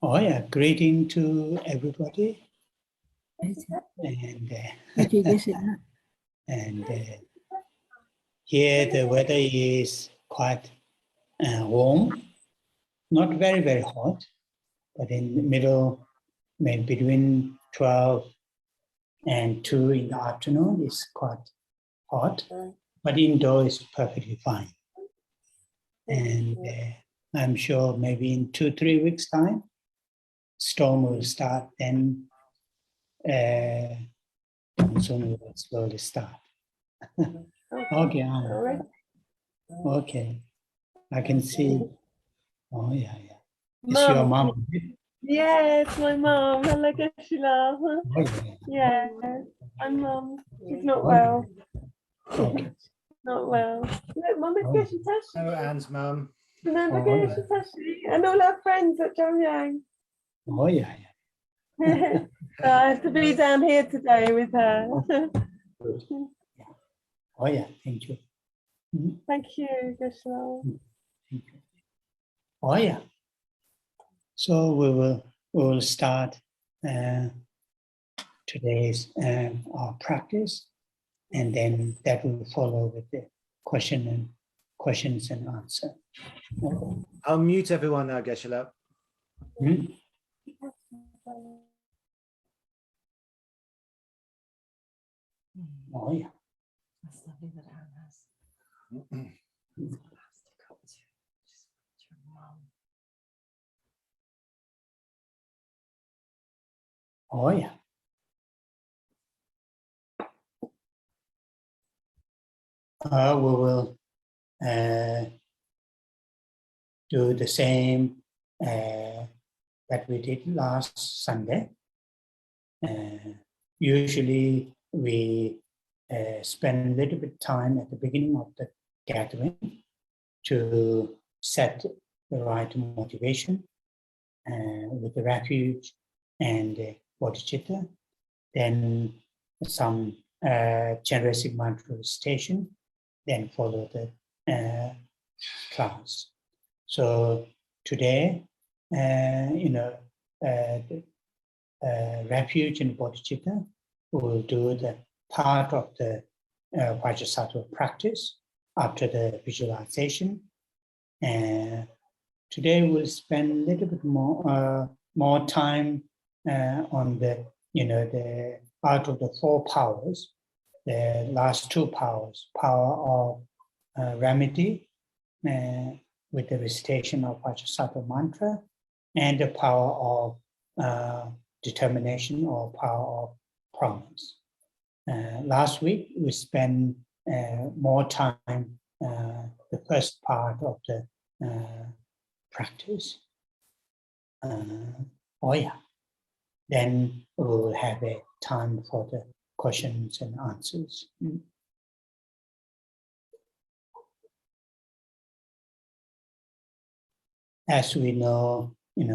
Oh yeah, greeting to everybody. And here the weather is quite warm, not very, very hot, but in the middle, maybe between 12 and 2 in the afternoon is quite hot, but indoor is perfectly fine. And I'm sure maybe in 2-3 weeks' time, storm will start, then monsoon will slowly start. Okay, okay. I can see. Oh yeah, yeah. It's Mom. your mom. Yeah, it's my mom. Hello, Geshe. Oh, yeah. Yeah, I'm mom. She's not well. Okay. Not well. Look, Mum is Geshe Tashi. Hello, Anne's mum. Remember Geshe Tashi and all our friends at Pyongyang. Oh yeah, So I have to be down here today with her. Good. Yeah. Oh yeah, thank you. Thank you, Geshe. Thank you. Oh yeah. So we will start today's our practice, and then that will follow with the questions and answer. Okay. I'll mute everyone now, Geshe. Oh yeah. That's lovely that Anne has. Oh yeah. We will do the same that we did last Sunday. Usually we spend a little bit of time at the beginning of the gathering to set the right motivation with the refuge and the bodhicitta, then some generous mantra recitation, then follow the class. So today, the refuge and bodhicitta will do the part of the Vajrasattva practice after the visualization. And today we'll spend a little bit more time on the out of the 4 powers, the last 2 powers, power of remedy with the recitation of Vajrasattva mantra, and the power of determination or power of promise. Last week we spent more time the first part of the practice. Oh yeah. Then we will have a time for the questions and answers. As we know, in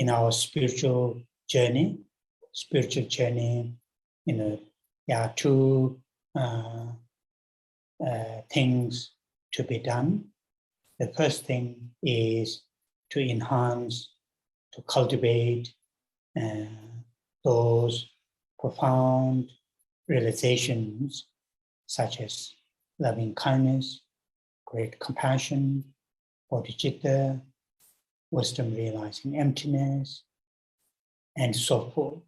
our spiritual journey, there are 2 things to be done. The first thing is to enhance, to cultivate those profound realizations such as loving kindness, great compassion, bodhicitta, wisdom realizing emptiness, and so forth.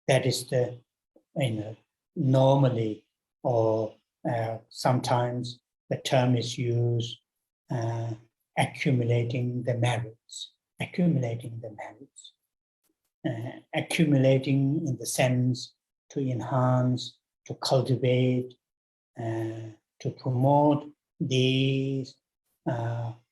That is the normally, or sometimes the term is used, accumulating the merits, accumulating in the sense to enhance, to cultivate, to promote these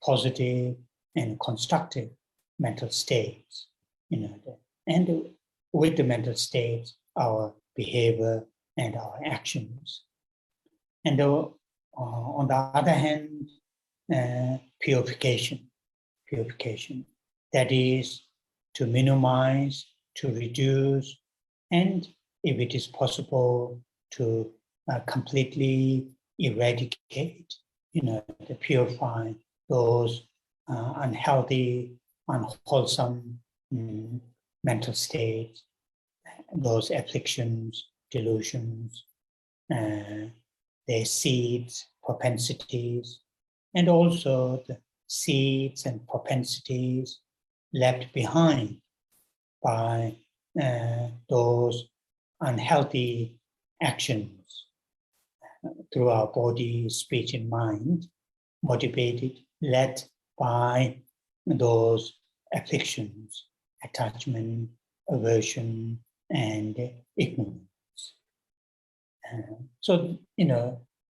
positive and constructive mental states, and with the mental states, our behavior and our actions. And on the other hand, purification, that is to minimize, to reduce, and if it is possible, to completely eradicate, to purify those unhealthy, unwholesome mental states, those afflictions, delusions, their seeds, propensities, and also the seeds and propensities left behind by those unhealthy actions through our body, speech, and mind, motivated, led by those afflictions, attachment, aversion, and ignorance. So,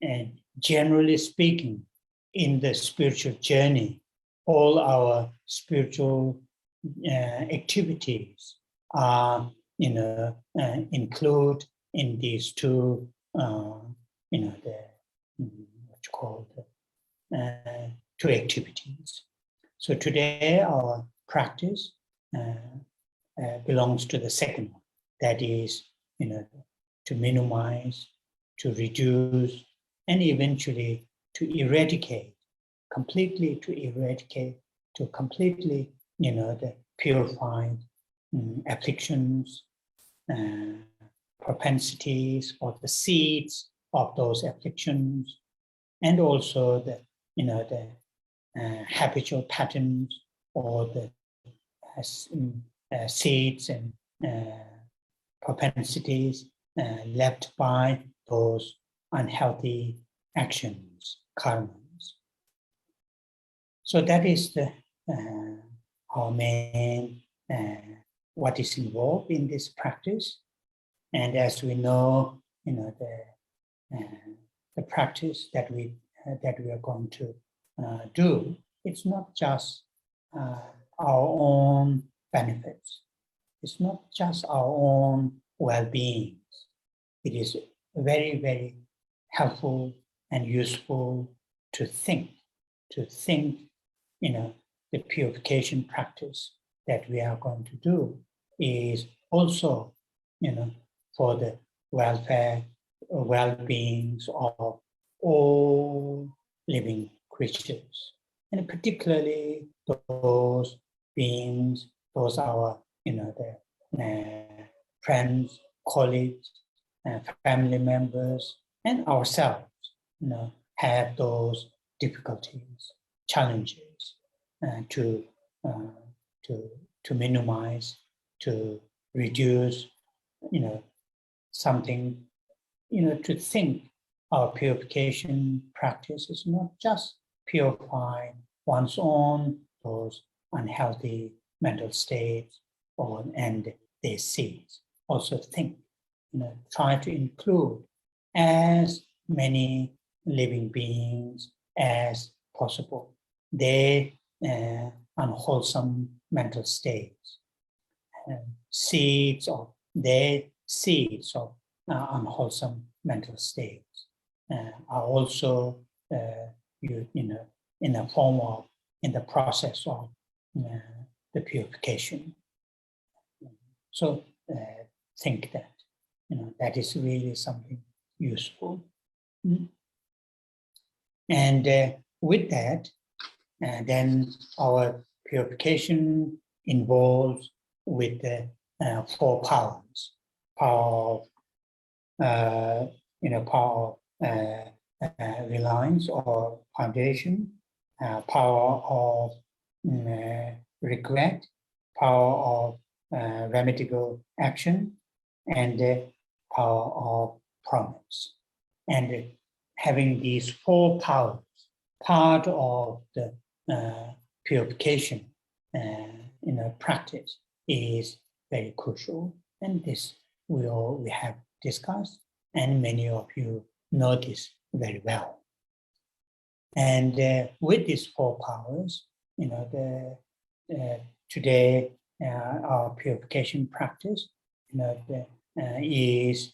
and generally speaking, in the spiritual journey, all our spiritual activities are, include in these two, two activities. So today our practice belongs to the second one, that is, to minimize, to reduce, and eventually to eradicate, completely the purified afflictions, propensities, or the seeds of those afflictions, and also the habitual patterns or the seeds and propensities left by those unhealthy actions, karmas. So that is the our main what is involved in this practice. And as we know, the practice that we are going to do, it's not just our own benefits. It's not just our own well-being. It is very, very helpful and useful to think, the purification practice that we are going to do is also, for the welfare, well-beings of all living creatures, and particularly those beings, those our, the friends, colleagues, family members, and ourselves, have those difficulties, challenges, to minimize, to reduce, something, to think our purification practice is not just purifying one's own those unhealthy mental states and their seeds. Also think, try to include as many living beings as possible, their unwholesome mental states, seeds of unwholesome mental states are also in the process of the purification. So think that that is really something useful. And with that, then our purification involves with the 4 powers: power of reliance or foundation, power of regret, power of remedial action, and power of promise. And having these 4 powers, part of the purification practice is very crucial. And this we have discussed, and many of you know this very well. And with these 4 powers, today our purification practice, is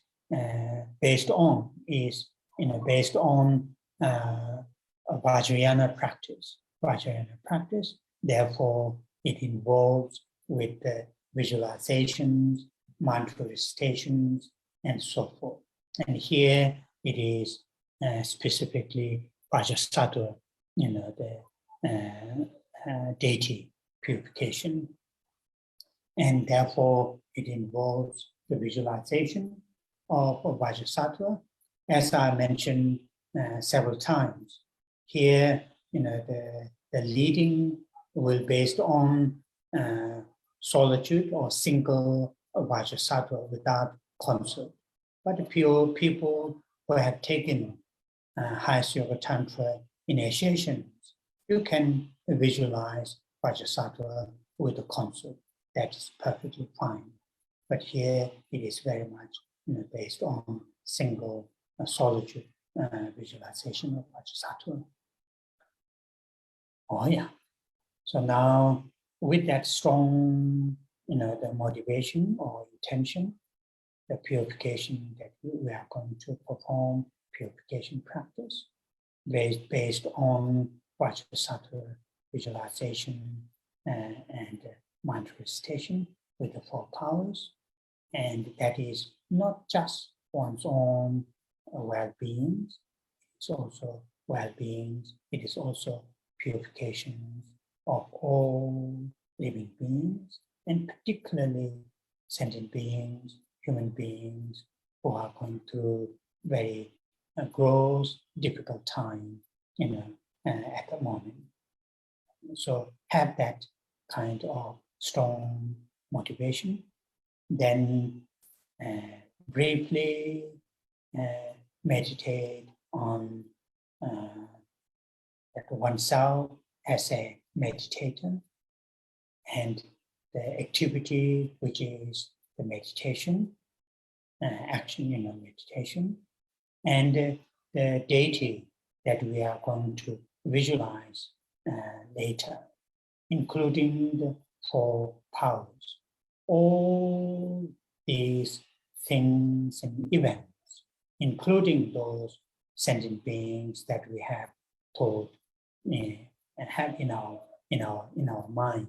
based on a Vajrayana practice. Therefore, it involves with the visualizations, mindful recitations, and so forth. And here it is specifically Vajrasattva, the deity purification. And therefore, it involves the visualization of Vajrasattva. As I mentioned several times, here, the leading will be based on solitude or single Vajrasattva without consort. But the pure people who have taken highest yoga tantra initiations, you can visualize Vajrasattva with a consort. That is perfectly fine. But here it is very much based on single solitude visualization of Vajrasattva. Oh yeah. So now with that strong, the motivation or intention, the purification that we are going to perform, purification practice, based on Vajrasattva visualization and mindful recitation with the 4 powers. And that is not just one's own well-being, it's also well-being, it is also purification of all living beings, and particularly sentient beings, human beings who are going through very gross, difficult time, at the moment. So have that kind of strong motivation. Then briefly meditate on oneself as a meditator, and the activity which is the meditation, action, meditation, and the deity that we are going to visualize later, including the 4 powers. All these things and events, including those sentient beings that we have taught and have in our mind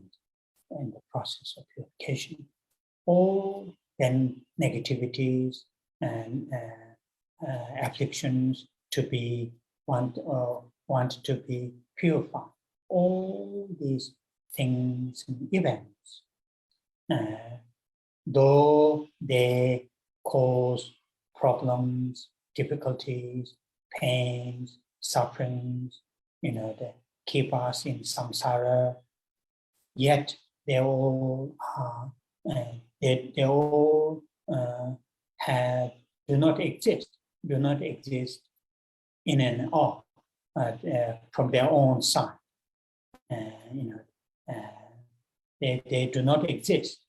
in the process of purification, all then negativities and afflictions to be want to be purified. All these things and events, though they cause problems, difficulties, pains, sufferings, that keep us in samsara, yet they all are, they all do not exist in and of from their own side. They do not exist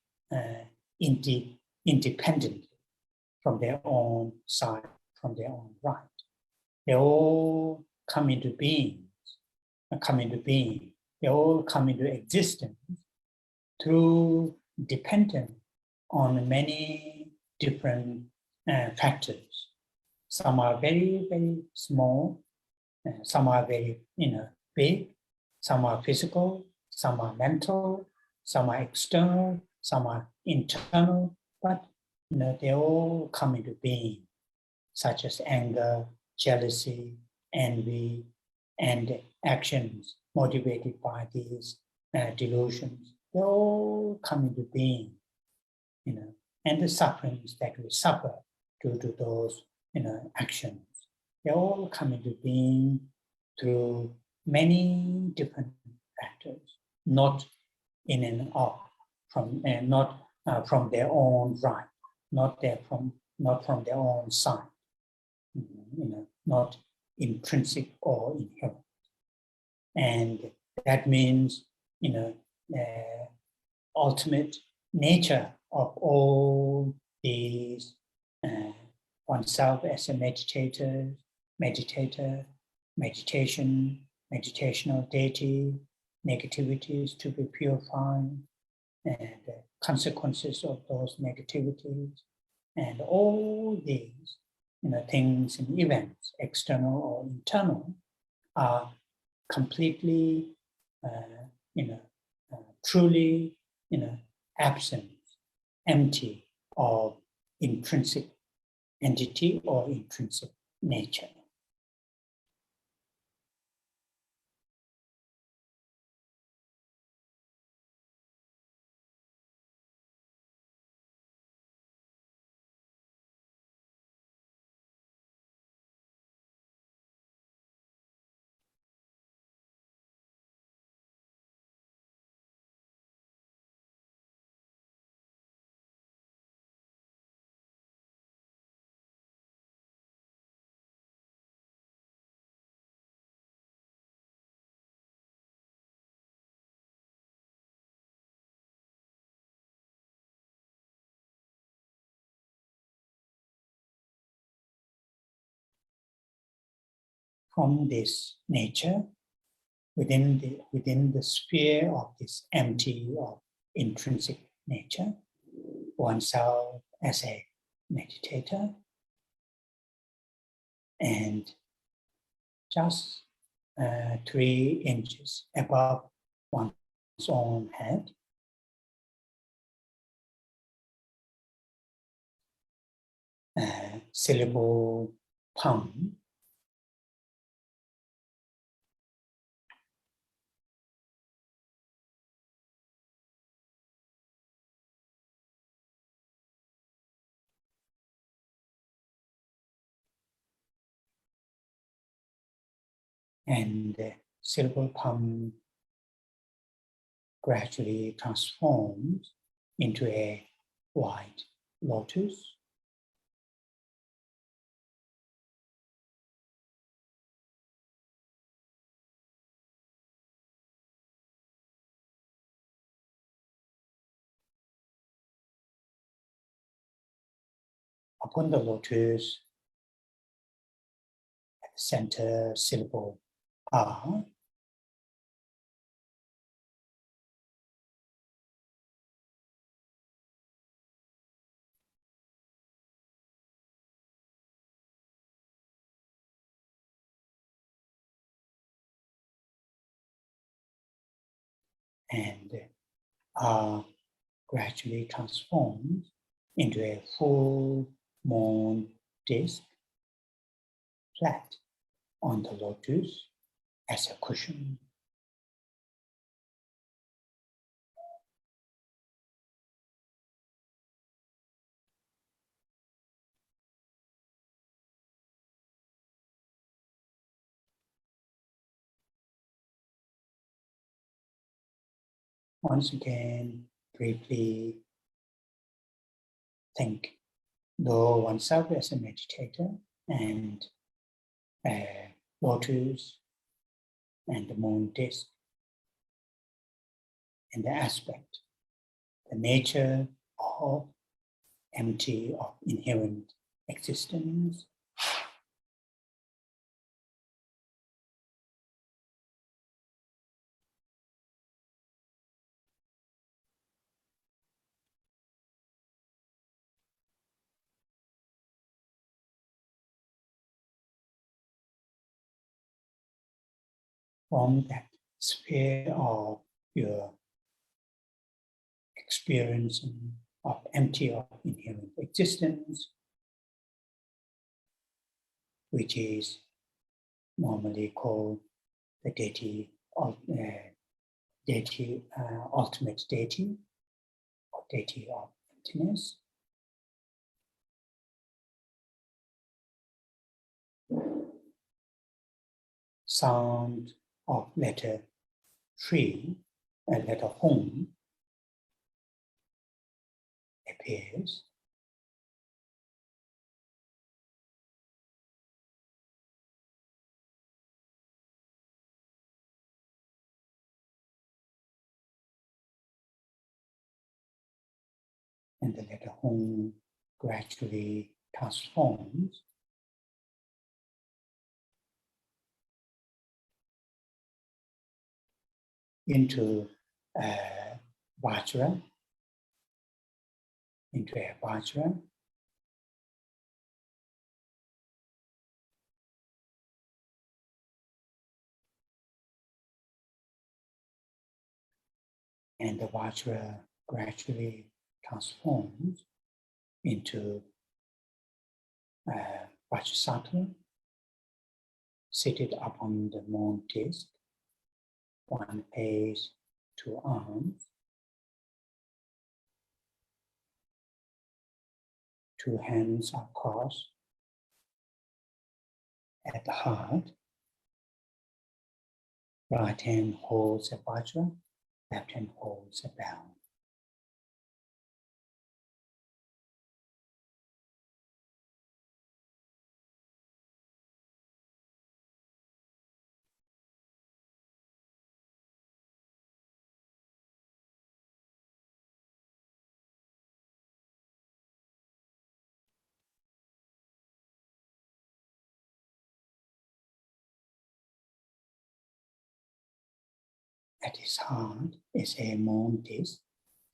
independently from their own side, from their own right. They all come into being. They all come into existence through dependent on many different factors. Some are very, very small. Some are very, big. Some are physical. Some are mental. Some are external. Some are internal. But they all come into being, such as anger, jealousy, envy, and actions motivated by these delusions. They all come into being, and the sufferings that we suffer due to those, actions. They all come into being through many different factors, not in and of, not from their own right, not from their own side, not intrinsic or inherent. And that means, ultimate nature of all these oneself as a meditator, meditation, meditational deity, negativities to be purified, and the consequences of those negativities, and all these things and events, external or internal, are completely, truly, absent, empty of intrinsic entity or intrinsic nature. from this nature, within the sphere of this empty or intrinsic nature, oneself as a meditator, and just 3 inches above one's own head, syllable palm, and the syllable palm gradually transforms into a white lotus. Upon the lotus, at the center syllable R, and R gradually transforms into a full moon disk, flat on the lotus as a cushion. Once again, briefly think, though oneself as a meditator and lotus and the moon disk, and the aspect, the nature of empty, of inherent existence. From that sphere of your experiencing of empty, of inherent existence, which is normally called the deity of ultimate deity, or deity of emptiness. Sound of letter 3, letter hum, appears. And the letter hum gradually transforms into Vajra, into a Vajra, and the Vajra gradually transforms into Vajrasattva, seated upon the moon disk, 1 face, 2 arms, 2 hands are crossed at the heart. Right hand holds a Vajra, left hand holds a bell. At its heart is a moon disc,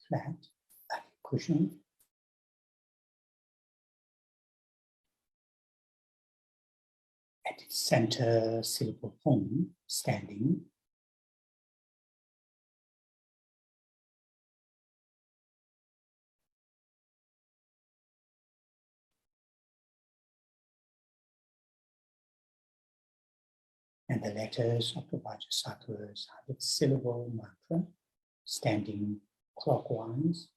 flat, like a cushion. At its center, silver phone standing. And the letters of the Vajrasattvas are the syllable mantra standing clockwise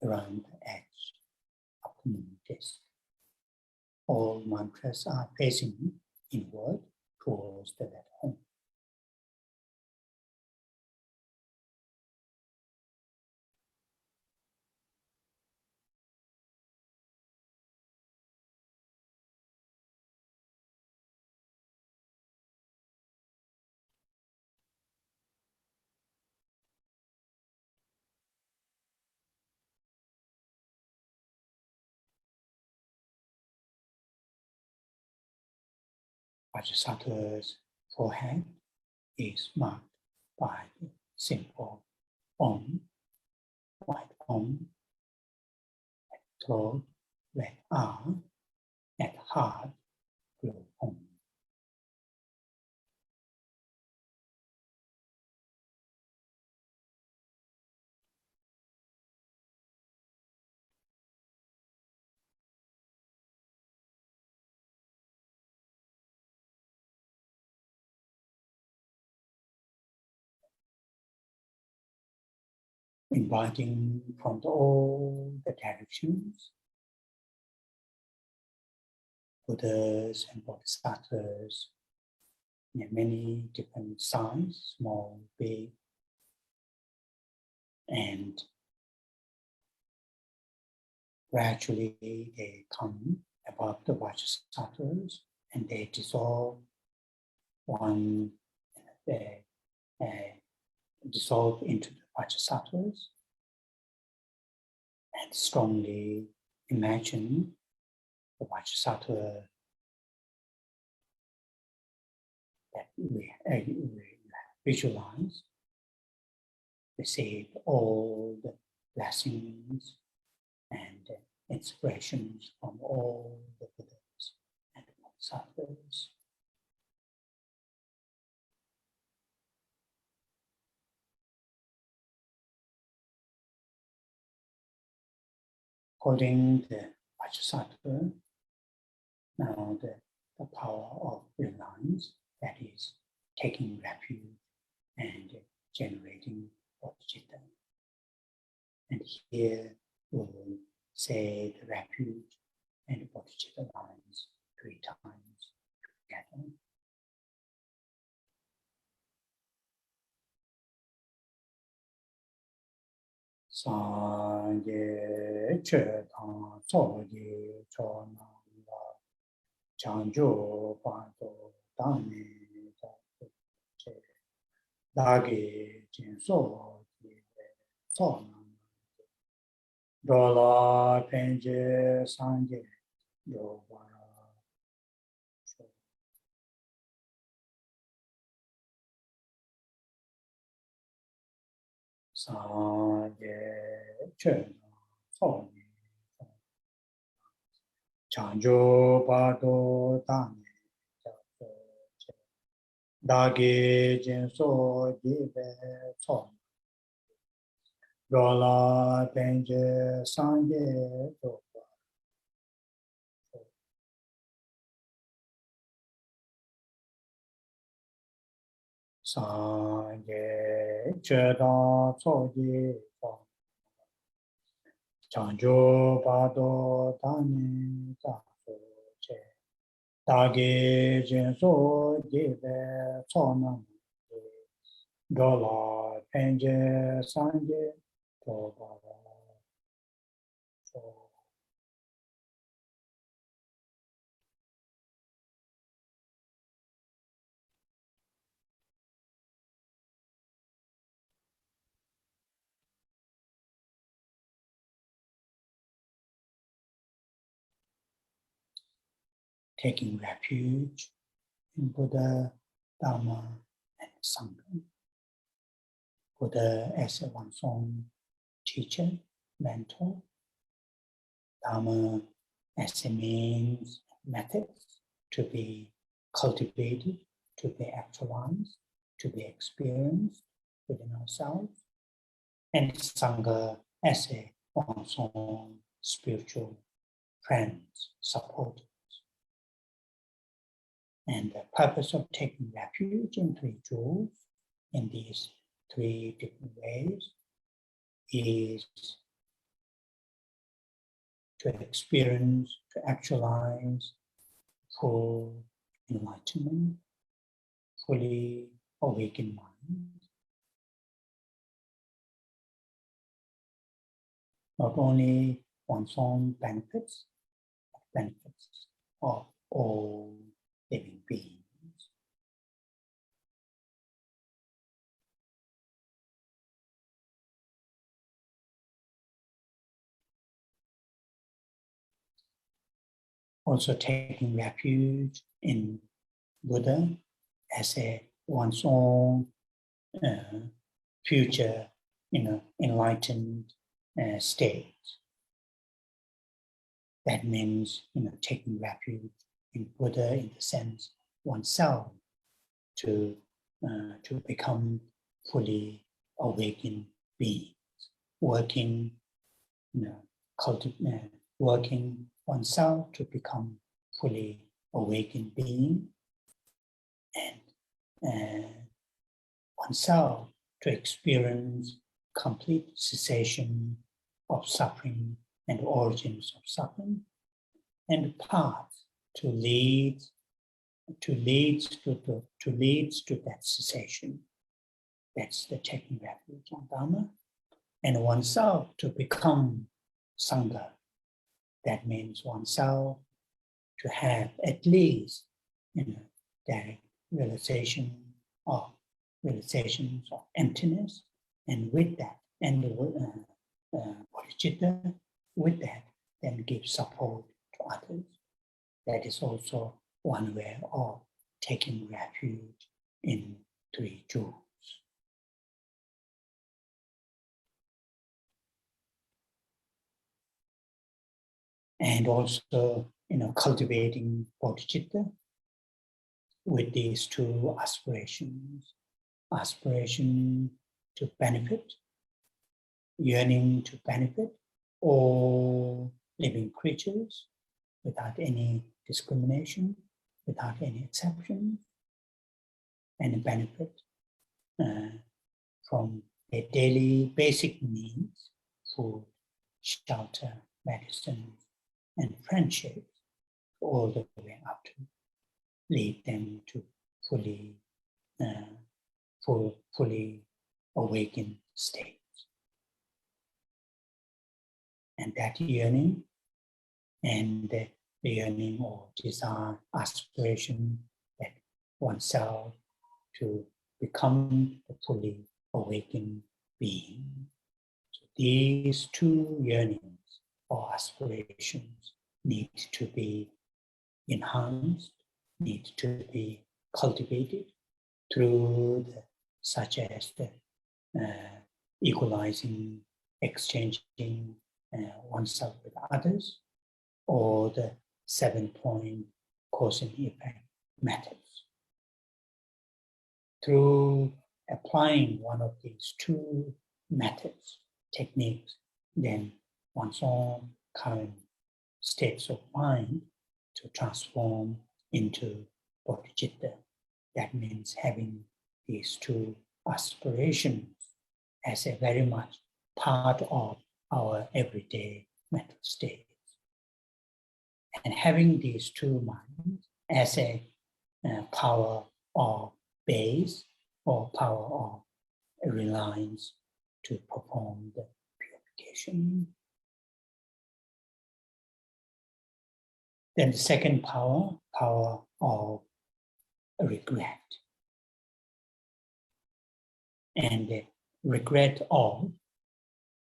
around the edge of the moon disc. All mantras are facing inward towards the letter home. Vajrasattva's forehead is marked by the simple Om, white Om, at throat, red R, at heart, blue Om. Inviting from all the directions, Buddhas and Bodhisattvas in many different sizes, small, big, and gradually they come above the Vajrasattvas and they dissolve dissolve into the Vajrasattvas, and strongly imagine the Vajrasattva that we visualize, receive all the blessings and inspirations from all the Buddhas and Bodhisattvas. Holding the Vajrasattva, now the power of reliance, that is taking refuge and generating bodhicitta. And here we will say the refuge and bodhicitta lines 3 times together. Sangye che tang soye cho nang la chanjo panto tani che dagi jin so ki so nang dola penje sangye yo bara Sangye che soye chanjo pado tani dagi jinso jibe so dola penje sangye doba sangye che da soye chanjo pado tani che dagi jinso jibe so nam dola penje sangye doba taking refuge in Buddha, Dhamma, and Sangha. Buddha as one's own teacher, mentor, Dharma as a means, method to be cultivated, to be actualized, to be experienced within ourselves, and Sangha as a one's own spiritual friends, supporters. And the purpose of taking refuge in three jewels, in these three different ways, is to experience, to actualize full enlightenment, fully awakened mind. Not only one's own benefits, but benefits of all living beings. Also taking refuge in Buddha as a one's own future, enlightened state. That means, taking refuge in Buddha in the sense oneself to become fully awakened beings, working, working oneself to become fully awakened being, and oneself to experience complete cessation of suffering and origins of suffering, and the path to lead to that cessation. That's the taking refuge on Dharma, and oneself to become Sangha. That means oneself to have at least, direct realizations of emptiness, and with that, and bodhicitta, with that, then give support to others. That is also one way of taking refuge in three jewels. And also, cultivating bodhicitta with these two aspirations. Aspiration to benefit, yearning to benefit all living creatures without any discrimination, without any exception, and benefit from their daily basic needs, food, shelter, medicine, and friendship, all the way up to lead them to fully awakened state. And that yearning and the yearning or desire, aspiration that oneself to become a fully awakened being. So these two yearnings or aspirations need to be enhanced, need to be cultivated through such as the equalizing, exchanging oneself with others, or the 7-point cause and effect methods. Through applying one of these two methods, techniques, then one's own current states of mind to transform into bodhicitta. That means having these two aspirations as a very much part of our everyday mental states. And having these two minds as a power of base or power of reliance to perform the purification. Then the second power of regret. And the regret of,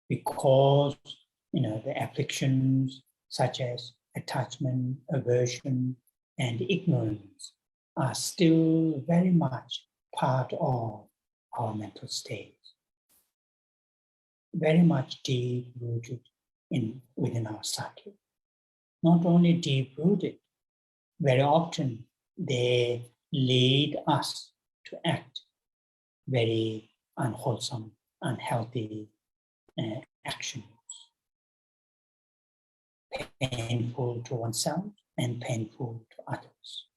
because the afflictions such as attachment, aversion, and ignorance are still very much part of our mental state. very much deep-rooted within our psyche. Not only deep-rooted, very often they lead us to act very unwholesome, unhealthy actions, painful to oneself and painful to others.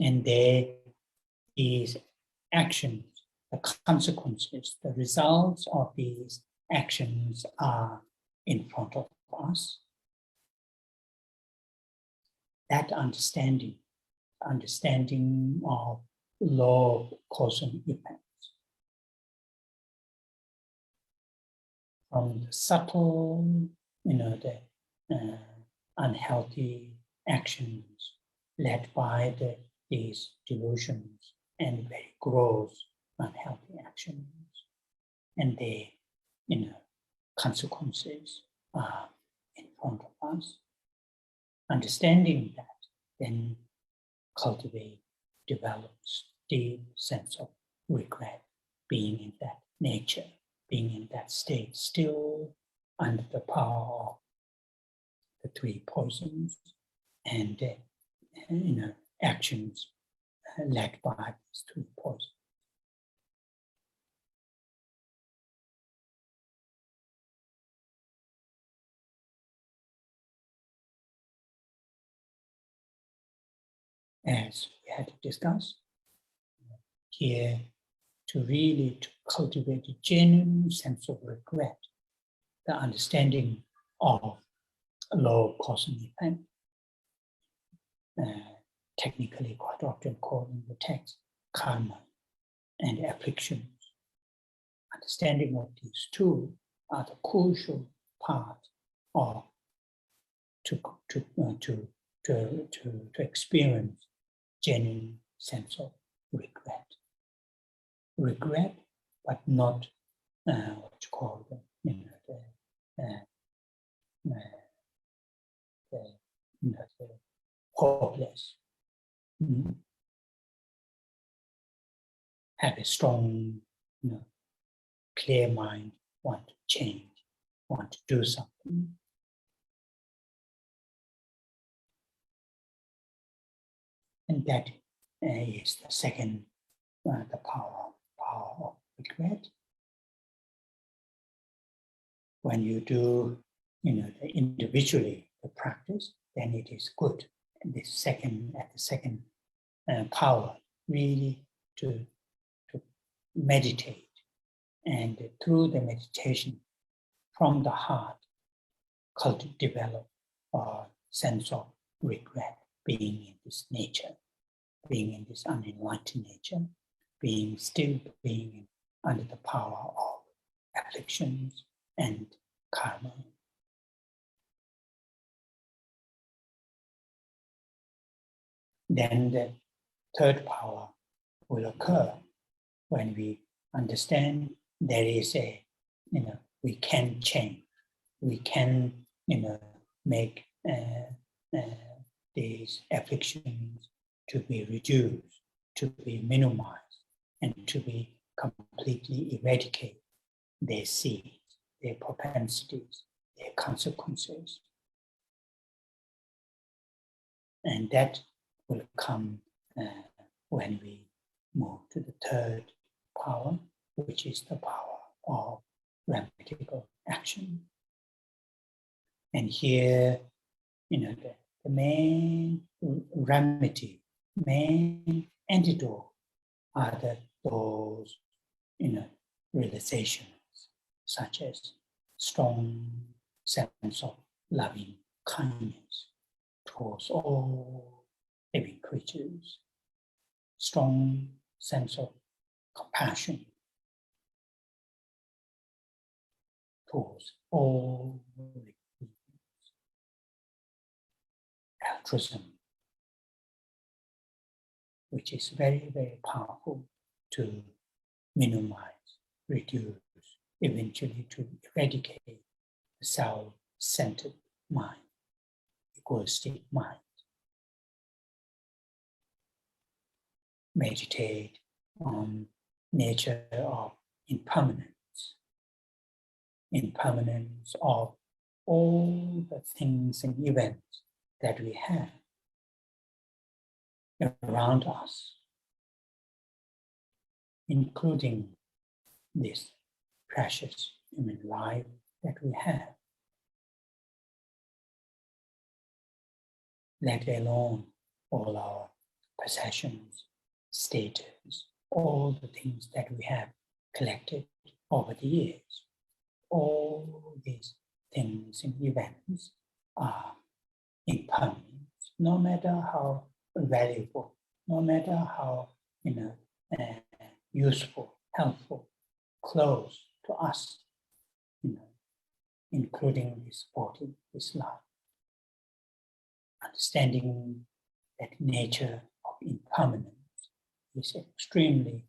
And these actions, the consequences, the results of these actions are in front of us. That understanding of law of cause and effect, from the subtle, the unhealthy actions led by these delusions and very gross unhealthy actions, and the consequences are in front of us. Understanding that then develops deep sense of regret, being in that nature, being in that state, still under the power of the three poisons and actions led by these three poisons. As we had discussed, here to cultivate a genuine sense of regret, the understanding of law of cause and effect, technically quite often called in the text karma and afflictions. Understanding of these two are the crucial part of to experience genuine sense of regret. Regret, but not what you call the hopeless. Have a strong, clear mind, want to change, want to do something. And that is the second, the power of regret. When you do, individually the practice, then it is good. And the second power, really to meditate, and through the meditation, from the heart, develop a sense of regret, being in this nature, being in this unenlightened nature, being under the power of afflictions and karma. Then the third power will occur when we understand there is we can change, we can, make these afflictions to be reduced, to be minimized, and to be completely eradicated, their seeds, their propensities, their consequences. And that will come when we move to the third power, which is the power of remedial action. And here, the main remedy, main antidote are those, realizations, such as strong sense of loving kindness towards all living creatures, strong sense of compassion towards all living creatures, altruism, which is very, very powerful to minimize, reduce, eventually to eradicate the self-centered mind, egoistic mind. Meditate on nature of impermanence of all the things and events that we have around us, including this precious human life that we have, let alone all our possessions, status, all the things that we have collected over the years. All these things and events are impermanent, no matter how valuable, no matter how useful, helpful, close to us, including this body, this life. Understanding that nature of impermanence is extremely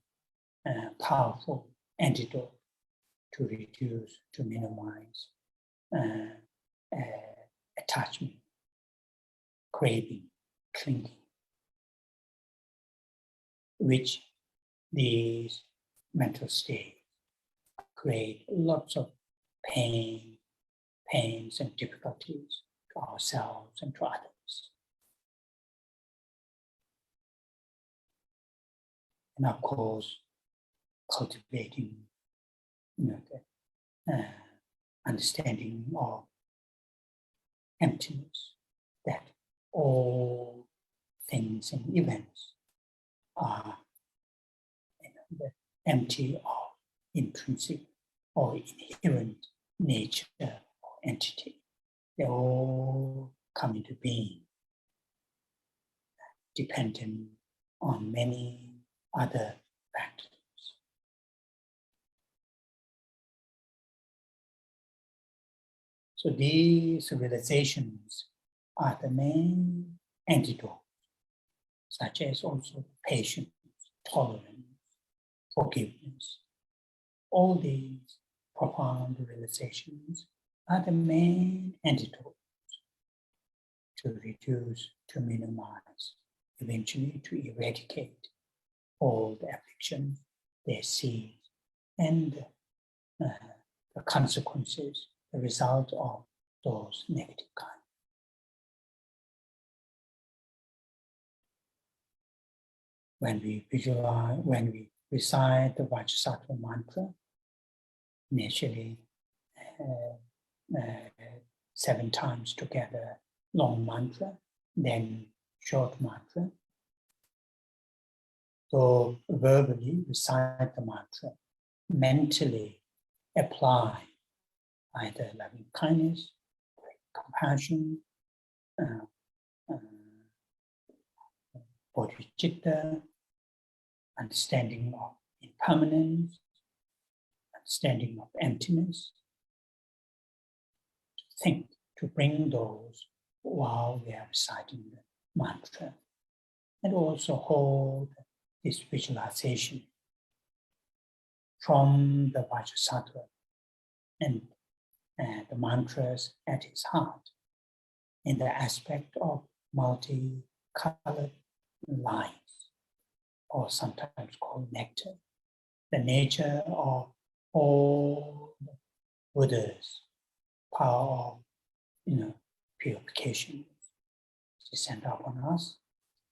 powerful antidote to reduce, to minimize attachment, craving, clinging, which these mental states create lots of pains and difficulties to ourselves and to others. And of course, cultivating the understanding of emptiness, that all things and events are empty of intrinsic or inherent nature or entity. They all come into being, dependent on many other factors. So these realizations are the main antidote, such as also patience, tolerance, forgiveness. All these profound realizations are the main antidote to reduce, to minimize, eventually to eradicate all the afflictions, their seeds, and the consequences, the result of those negative kinds. When we visualize, when we recite the Vajrasattva mantra, initially 7 times together, long mantra, then short mantra. So verbally recite the mantra, mentally apply either loving kindness, compassion, bodhicitta, understanding of impermanence, understanding of emptiness. To think, to bring those while we are reciting the mantra, and also hold this visualization from the Vajrasattva and the mantras at his heart in the aspect of multicolored lines, or sometimes called nectar, the nature of all the Buddhas, power of purification, descend upon us,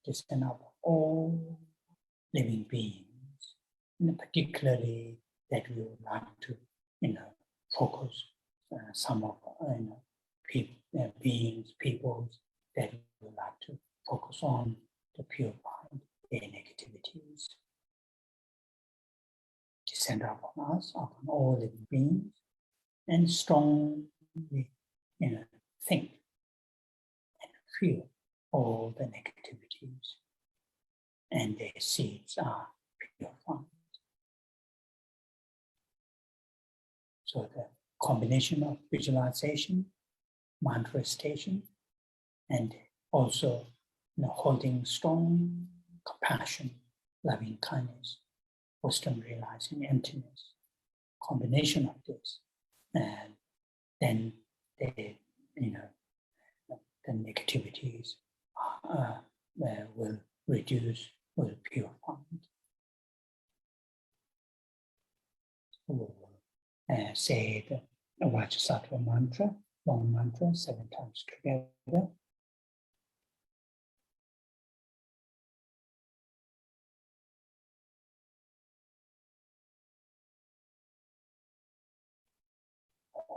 descend upon all living beings, and particularly that we would like to focus some of peoples that we would like to focus on to purify their negativities. Descend upon us, upon all living beings, and strongly think and feel all the negativities, and their seeds are purified. So the combination of visualization, manifestation, and also holding strong compassion, loving kindness, wisdom realizing emptiness, combination of this, and then the negativities will reduce, will purify. say the Vajrasattva mantra, long mantra, 7 times together.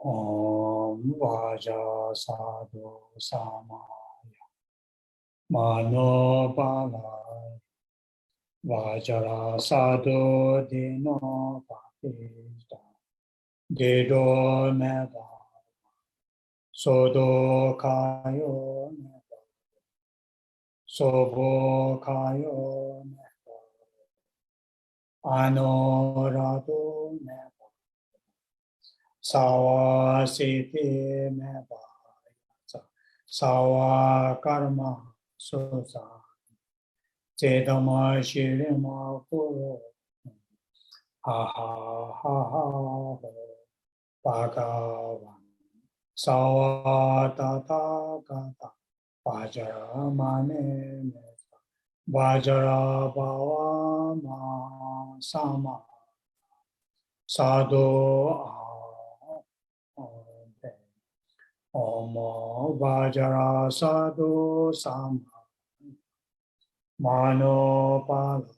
Om Vajrasattva samaya manopalaya Vajrasattva dino patista dedo neva sodo kayo neva sobo kayo neva anorado neva Sawa siti meba sawa karma susa cetama shirima kuro ha ha ha ha bhagavan sawa tata gata vajra mane vajra bhava ma sama sadhu Om Vajrasattva sama manopala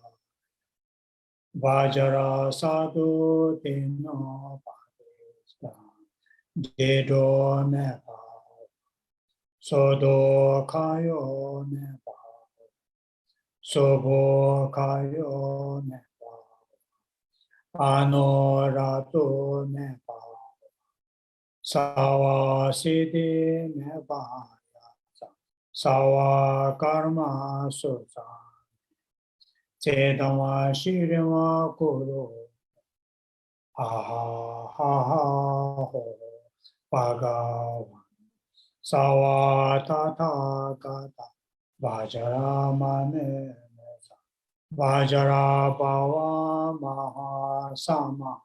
Vajrasattva dino patista dedo neva sodo kayo neva sobo kayo neva anorato neva Sawa siddhi meba sawa karma susa cetama shirima kuru ha ha ha ha ho bhagavan sawa tata gata vajra mane vajra bhava maha sama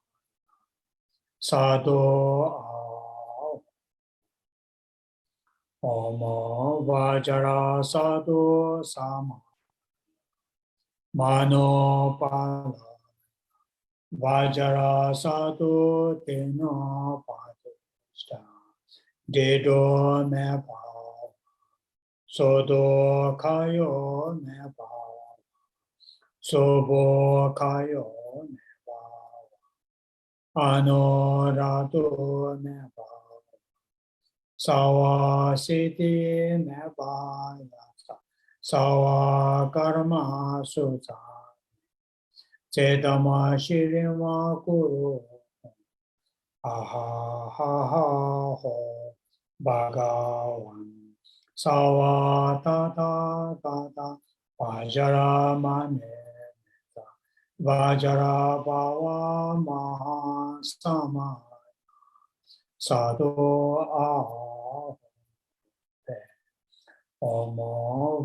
sadhu Om Vajrasattva sama manopala Vajrasattva dino patista dedo neba sodo kayo neba sobo kayo neba anorado neba Sawa siddhi meba sawa karma susa cetama shirima kuru ha ha ha ha ho bhagavan sawa tata tata vajra mane vajra bhava maha sama sadhu Om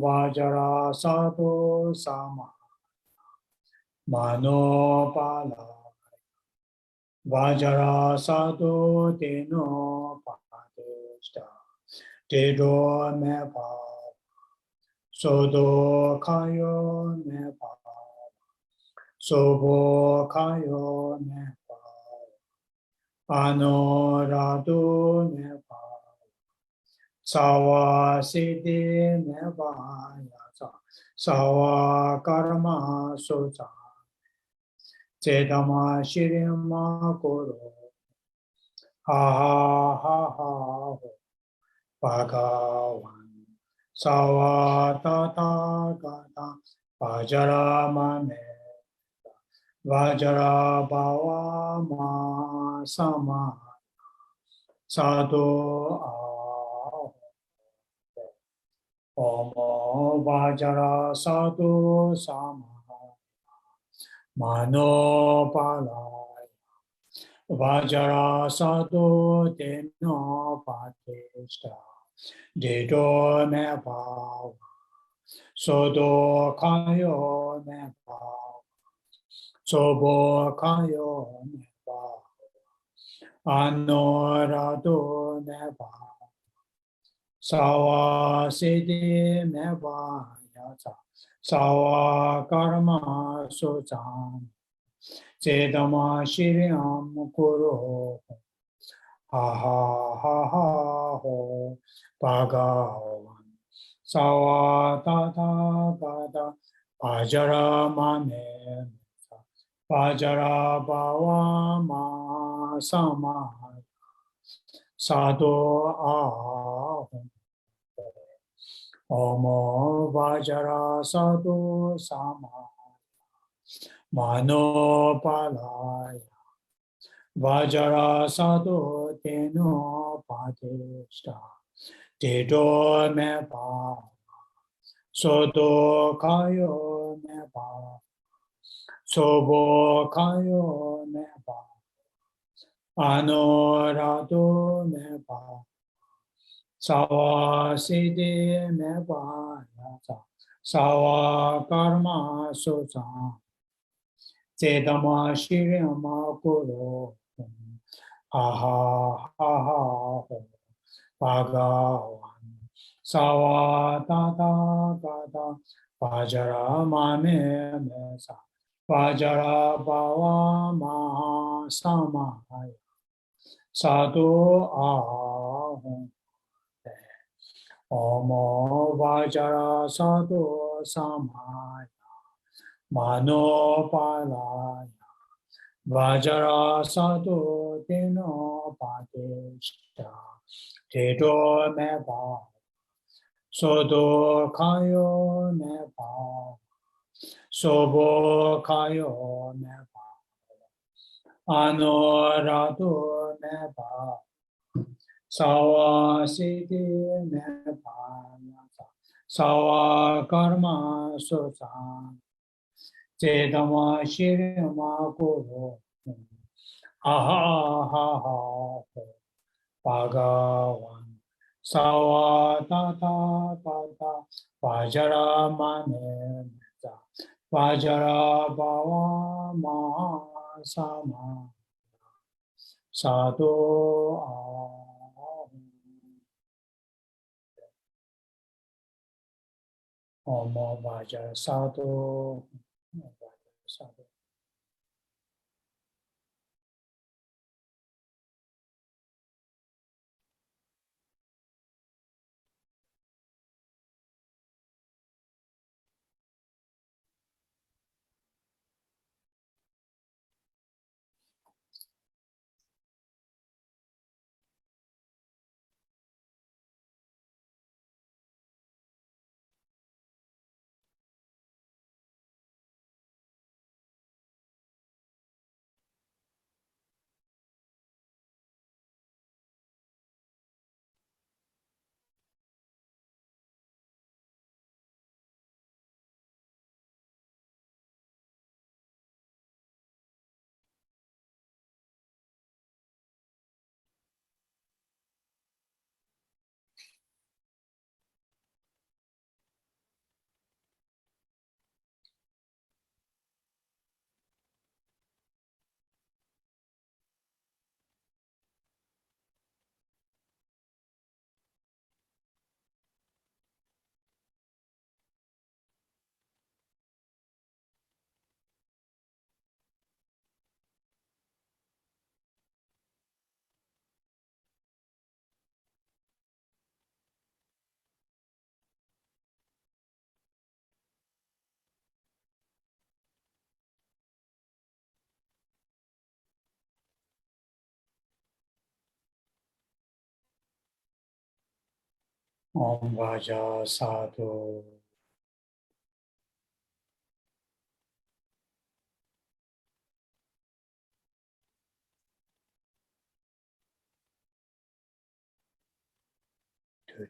Vajrasattva sama manopala Vajrasattva dino patista dedo neba sodo kayo neba sobo kayo neba anorado neba Sawa siddhi meba sawa karma susa cetama shirima kuru ha ha ha ha bhagavan sawa tata gata vajra mane vajra bhava ma sama sadhu Om Vajrasattva sama manopala Vajrasattva dino patista dedo neba sodo kayo neba sobo kayo neba anorado neba Sawa siddhi meba sawa karma susa Sedama Shiriam Kuro Ha ha ha ha ho Bhagavan Sawa ta ta ta ta Vajra mane Vajra bhava ma sama Sadhu aham Omo Vajra sadhu sama Mano palaya Vajra sadhu teno padishta Tedo me pa Soto kayo me pa Sobo kayo me pa Anorado me pa Sawa siddhi me pa Sawa karma sutta Sedama shiriyama kuro Aha ha ha Bhagavan Sawa ta ta ta ta Vajra mame mesa Vajra bhava ma samaya Sadhu aham Omo Vajra sadhu samaya Mano palaya Vajra sadhu teno padishta Tedo me pa Sodo kayo me pa Sobo kayo me pa Anorado me pa Sawa siddhi me pa Sawa karma sutta Sedama shirima kuro Aha ha ha Bhagavan Sawa ta ta ta ta Vajra mane Vajra bhava ma sama Sadhu aham Omo Vajra sadhu Sadhu. Om Vajrasattva.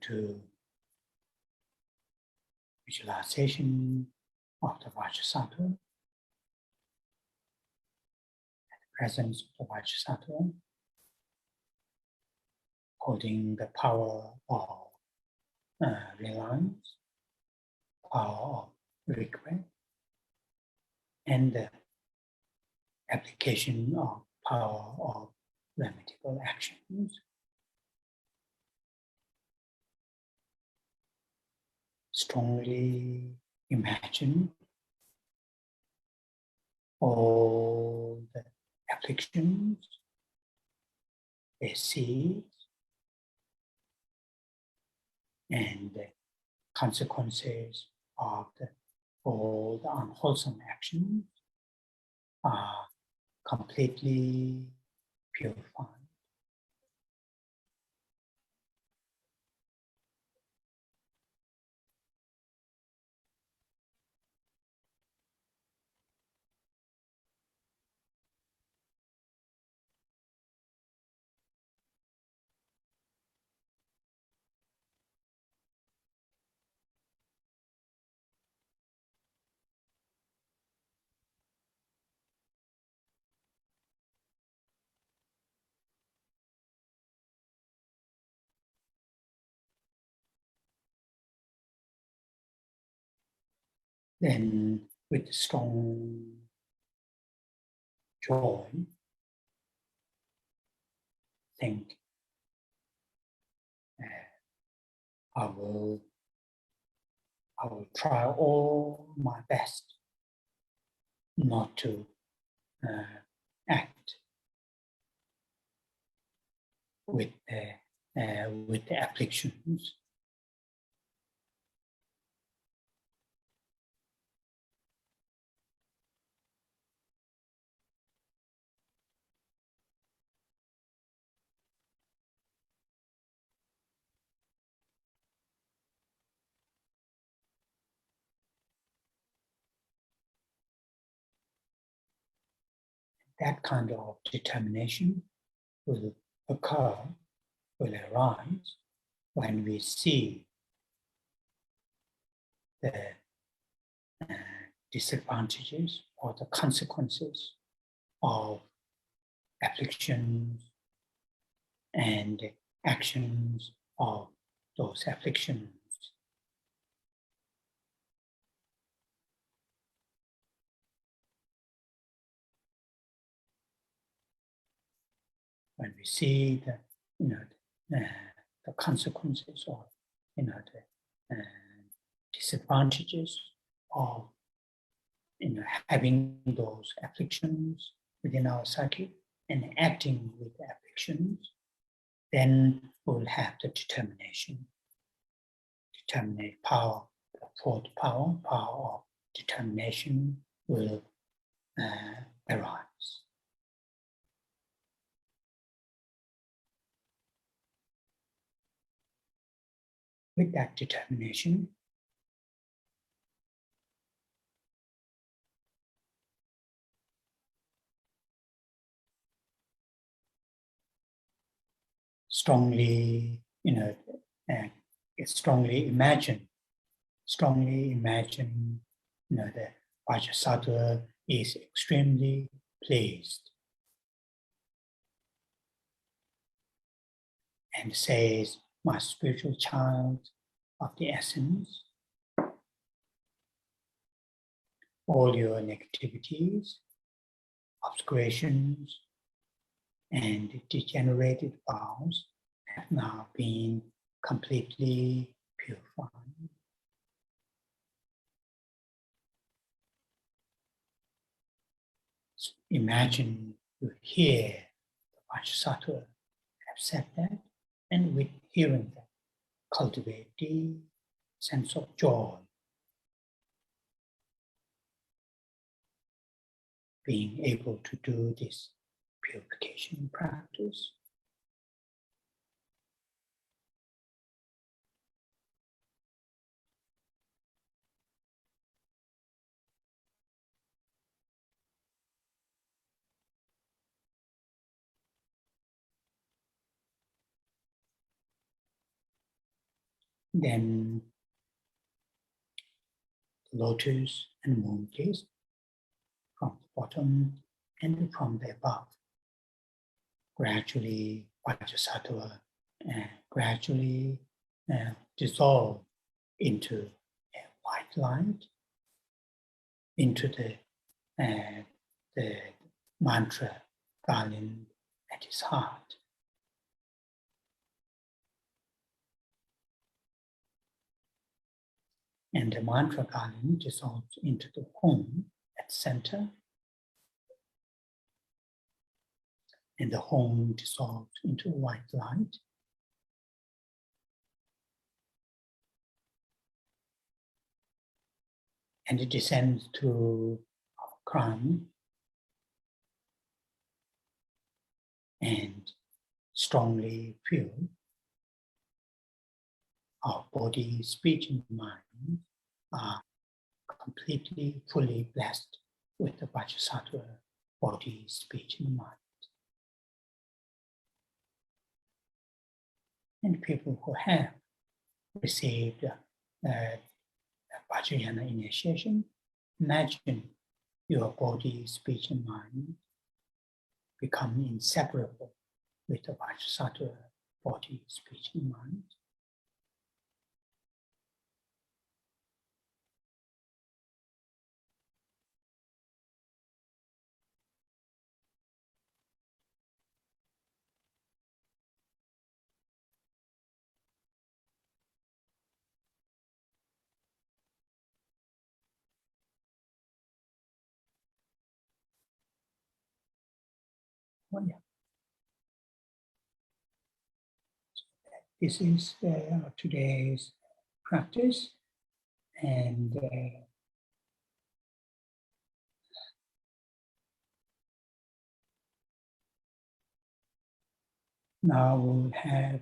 To visualization of the Vajrasattva, presence of the Vajrasattva, holding the power of reliance, power of regret, and the application of power of remediable actions. Strongly imagine all the afflictions, their seeds, and the consequences of all the unwholesome actions are completely purified. Then with strong joy, think, I will try all my best not to act with the afflictions. That kind of determination will arise when we see the disadvantages or the consequences of afflictions and actions of those afflictions. When we see the consequences or the disadvantages of having those afflictions within our psyche and acting with the afflictions, then we'll have the determination, power, the fourth power of determination will arise. With that determination, strongly imagine the Vajrasattva is extremely pleased and says, my spiritual child of the essence, all your negativities, obscurations, and degenerated vows have now been completely purified. Imagine you hear the Vajrasattva have said that, and with hearing that, cultivate the sense of joy, being able to do this purification practice. Then lotus and moon gaze from the bottom and from the above. Gradually, Vajrasattva gradually dissolve into a white light, into the mantra garland at his heart. And the mantra garland dissolves into the home at center, and the home dissolves into white light. And it descends to our crown and strongly feel our body, speech, and mind are completely, fully blessed with the Vajrasattva body, speech, and mind. And people who have received Vajrayana initiation, imagine your body, speech, and mind become inseparable with the Vajrasattva body, speech, and mind. Oh, yeah. This is today's practice, and now we'll have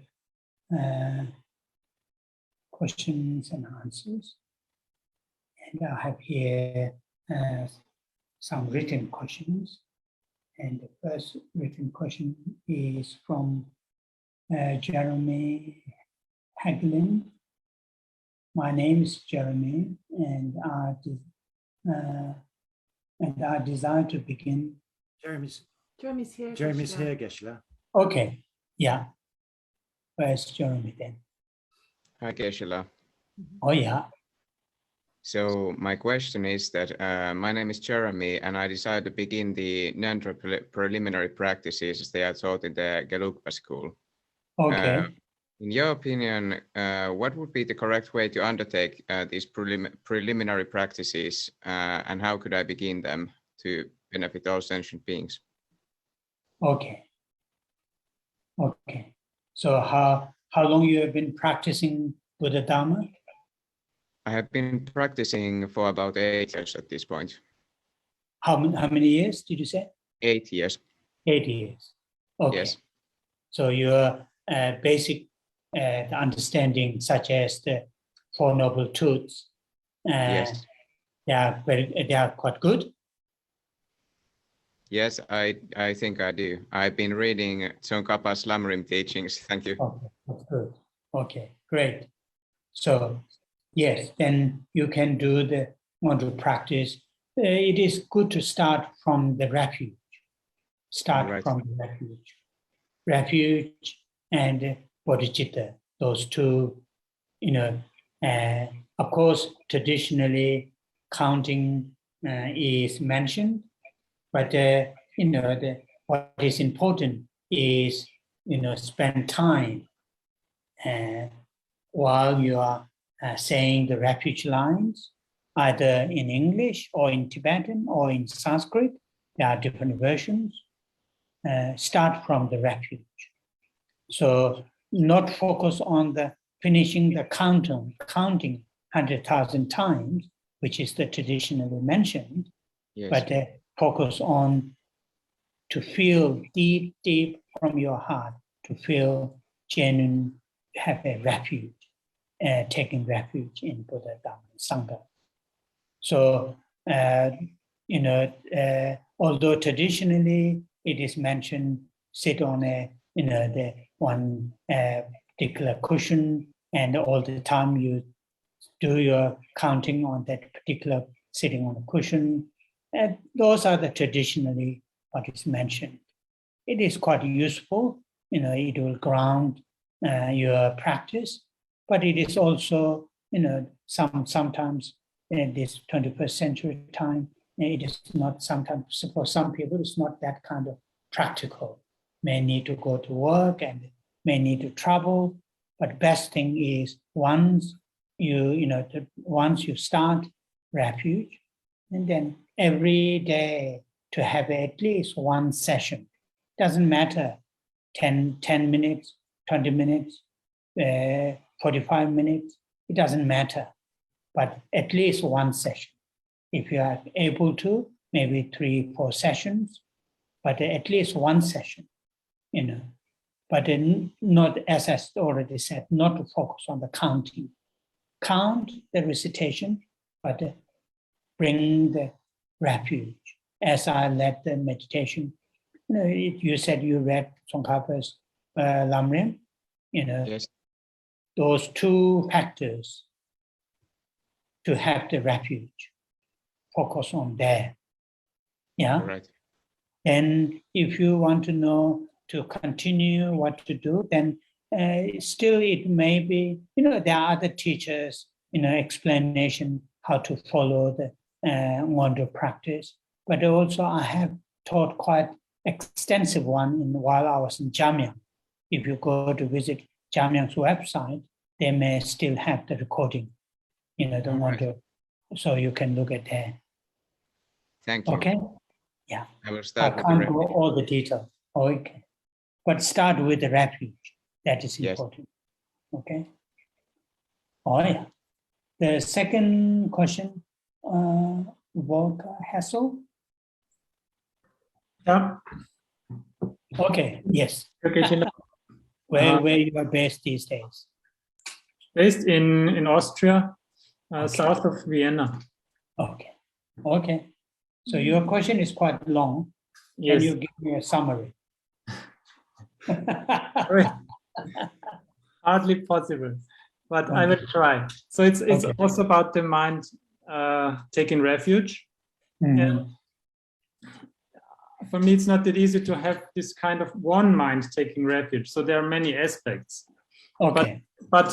questions and answers. And I have here some written questions. And the first written question is from Jeremy Hagelin. My name is Jeremy, and I desire to begin. Jeremy's here. here, Geshe. Okay, yeah. Where's Jeremy then? Hi, Geshe. Oh, yeah. So my question is that my name is Jeremy, and I decided to begin the ngondro preliminary practices they are taught in the Gelugpa school. Okay. In your opinion, what would be the correct way to undertake these preliminary practices, and how could I begin them to benefit all sentient beings? Okay. Okay. So how long you have been practicing Buddha Dharma? I have been practicing for about 8 years at this point. How many years did you say? 8 years. 8 years. Okay. Yes. So your basic understanding, such as the Four Noble Truths, Yes. they are quite good. Yes, I think I do. I've been reading Tsongkhapa's Lamrim teachings. Thank you. Okay, that's good. Okay, great. So yes, then you can do the ngondro practice. It is good to start from the refuge. Start Right. from the refuge and bodhicitta. Those two, of course, traditionally counting is mentioned, but what is important is spend time while you are saying the refuge lines, either in English or in Tibetan or in Sanskrit. There are different versions. Start from the refuge. So not focus on the finishing the counting 100,000 times, which is the traditionally mentioned, Yes. but focus on to feel deep from your heart, to feel genuine, have a refuge, taking refuge in Buddha, Dhamma, and Sangha. So, although traditionally it is mentioned, sit on the one particular cushion, and all the time you do your counting on that particular sitting on a cushion. Those are the traditionally what is mentioned. It is quite useful, it will ground your practice, but it is also, sometimes in this 21st century time, it is not sometimes, for some people, it's not that kind of practical. May need to go to work and may need to travel, but best thing is once you start refuge, and then every day to have at least one session Doesn't matter, 10 minutes, 20 minutes, 45 minutes, it doesn't matter, but at least one session. If you are able to, maybe 3-4 sessions, but at least one session, but not, as I already said, not to focus on the counting. Count the recitation, but bring the refuge. As I led the meditation, you said you read Tsongkhapa's Lamrim, Yes. those 2 factors to have the refuge, focus on there. Yeah. Right. And if you want to know to continue what to do, then still it may be, there are other teachers, explanation how to follow the ngondro practice. But also I have taught quite extensive one while I was in Jamyang. If you go to visit Jamyang's website, they may still have the recording, the ngondro, so you can look at that. Thank you. Okay. Yeah. I will I start with can't the go all the details. Okay. But start with the refuge. That is Yes. important. Okay. Oh, yeah. The second question, Volker Hassel. Yeah. Okay. Yes. Okay, Geshe. Where you are based these days? Based in Austria, Okay. south of Vienna. Okay. Okay. So your question is quite long. Yes. Can you give me a summary? Hardly possible, but I Okay. will try. So it's Okay. also about the mind taking refuge. Mhm. For me, it's not that easy to have this kind of one mind taking refuge. So there are many aspects. Okay. But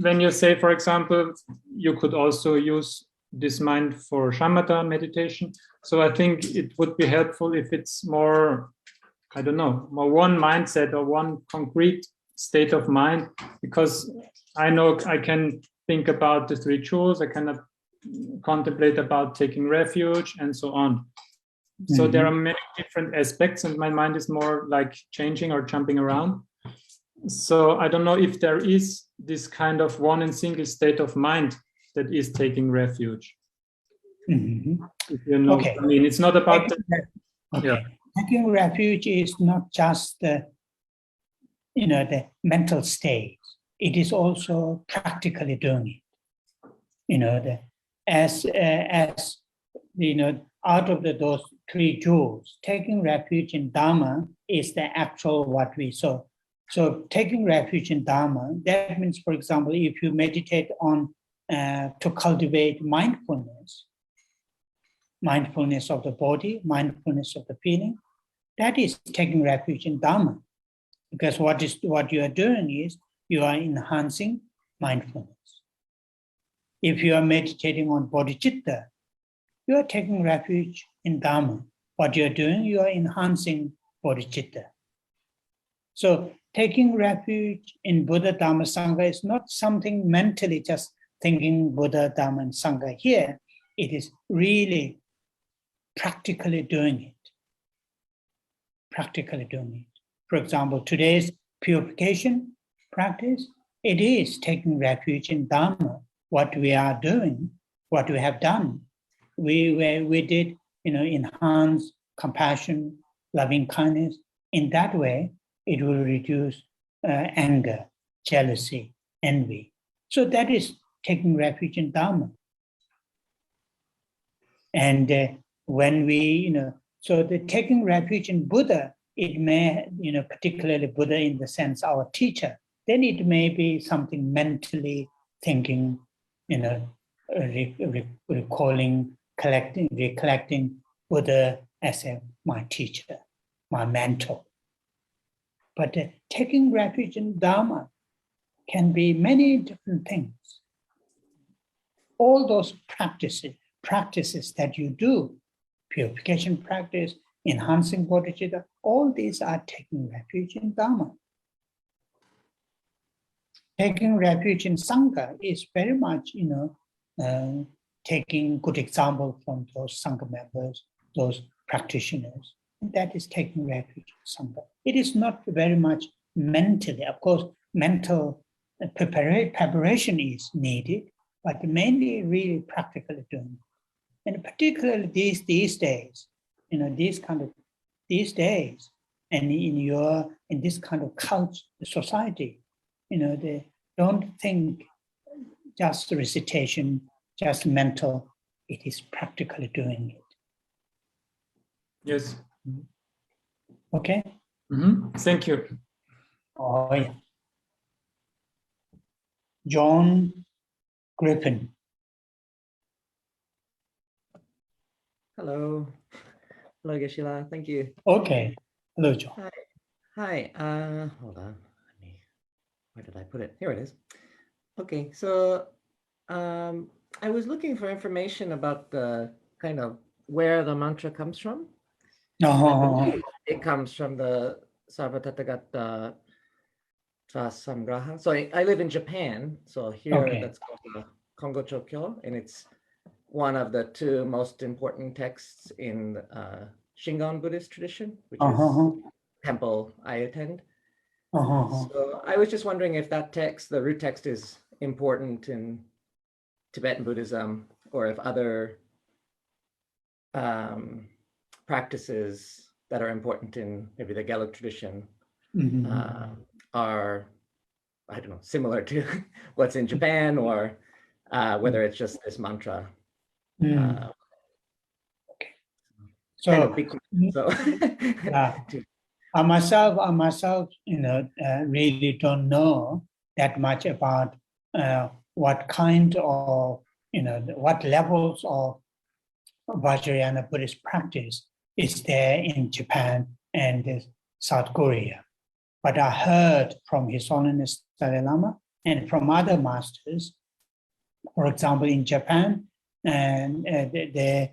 when you say, for example, you could also use this mind for shamatha meditation. So I think it would be helpful if it's more, I don't know, more one mindset or one concrete state of mind, because I know I can think about the 3 jewels, I cannot contemplate about taking refuge and so on. So there are many different aspects and my mind is more like changing or jumping around. So I don't know if there is this kind of one and single state of mind that is taking refuge. Mhm. If you know Okay. what I mean, it's not about Okay. yeah. Taking refuge is not just the mental state. It is also practically doing it. Out of those 3 jewels, taking refuge in Dharma is the actual what we saw. So taking refuge in Dharma, that means, for example, if you meditate on to cultivate mindfulness of the body, mindfulness of the feeling, that is taking refuge in Dharma. Because what you are doing is you are enhancing mindfulness. If you are meditating on bodhicitta, you are taking refuge in Dharma. What you are doing, you are enhancing bodhicitta. So taking refuge in Buddha, Dhamma, Sangha is not something mentally just thinking Buddha, Dhamma, and Sangha here. It is really practically doing it. Practically doing it. For example, today's purification practice, it is taking refuge in Dhamma. What we are doing, what we have done, we did, enhance compassion, loving kindness. In that way, it will reduce anger, jealousy, envy. So that is taking refuge in Dhamma. And when we, so the taking refuge in Buddha, it may, particularly Buddha in the sense our teacher, then it may be something mentally thinking, recalling, recollecting Buddha as my teacher, my mentor. But taking refuge in Dharma can be many different things. All those practices that you do, purification practice, enhancing bodhicitta, all these are taking refuge in Dharma. Taking refuge in Sangha is very much, taking good example from those Sangha members, those practitioners. that is taking refuge in somebody. It is not very much mentally. Of course, mental preparation is needed, but mainly really practically doing it. And particularly these days, these days, and in this kind of culture, society, they don't think just recitation, just mental. It is practically doing it. Yes. Okay. Thank you. Oh yeah. John Griffin. Hello. Hello, Geshe. Thank you. Okay. Hello, John. Hi. Hold on. Where did I put it? Here it is. Okay. So I was looking for information about the kind of where the mantra comes from. It comes from the Sarvatathagata Samgraha. So I live in Japan. So here that's called the Kongo Chokyo, and it's one of the two most important texts in Shingon Buddhist tradition, which is temple I attend. So I was just wondering if that text, the root text, is important in Tibetan Buddhism, or if other practices that are important in maybe the Gelug tradition are, I don't know, similar to what's in Japan, or whether it's just this mantra. So, kind of big, so. I myself, really don't know that much about what kind of, what levels of Vajrayana Buddhist practice is there in Japan and South Korea. But I heard from His Holiness Dalai Lama and from other masters, for example, in Japan, and there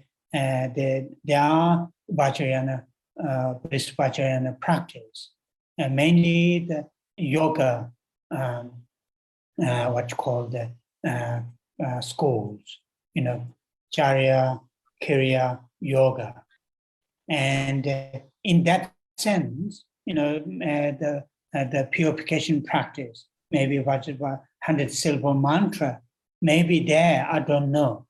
are Vajrayana, Buddhist Vajrayana practice, and mainly the yoga, what you call the schools, Charya, Kriya, Yoga. And in that sense, the purification practice, maybe Vajrayana 100 syllable mantra, maybe there, I don't know,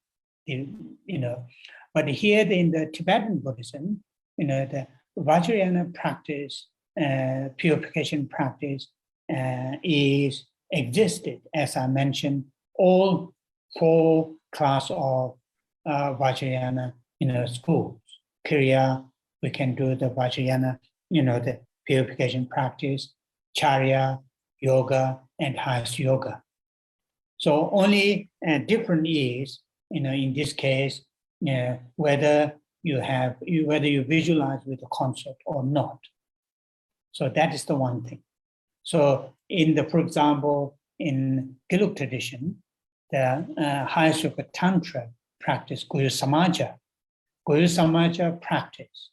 But here in the Tibetan Buddhism, the Vajrayana practice, purification practice is existed, as I mentioned, all 4 class of Vajrayana, schools. Kriya, we can do the Vajrayana, the purification practice, Charya, Yoga, and Highest Yoga. So only different is, in this case, whether you visualize with the concept or not. So that is the one thing. So for example, in Gelug tradition, the Highest Yoga Tantra practice, Guru Samaja practice,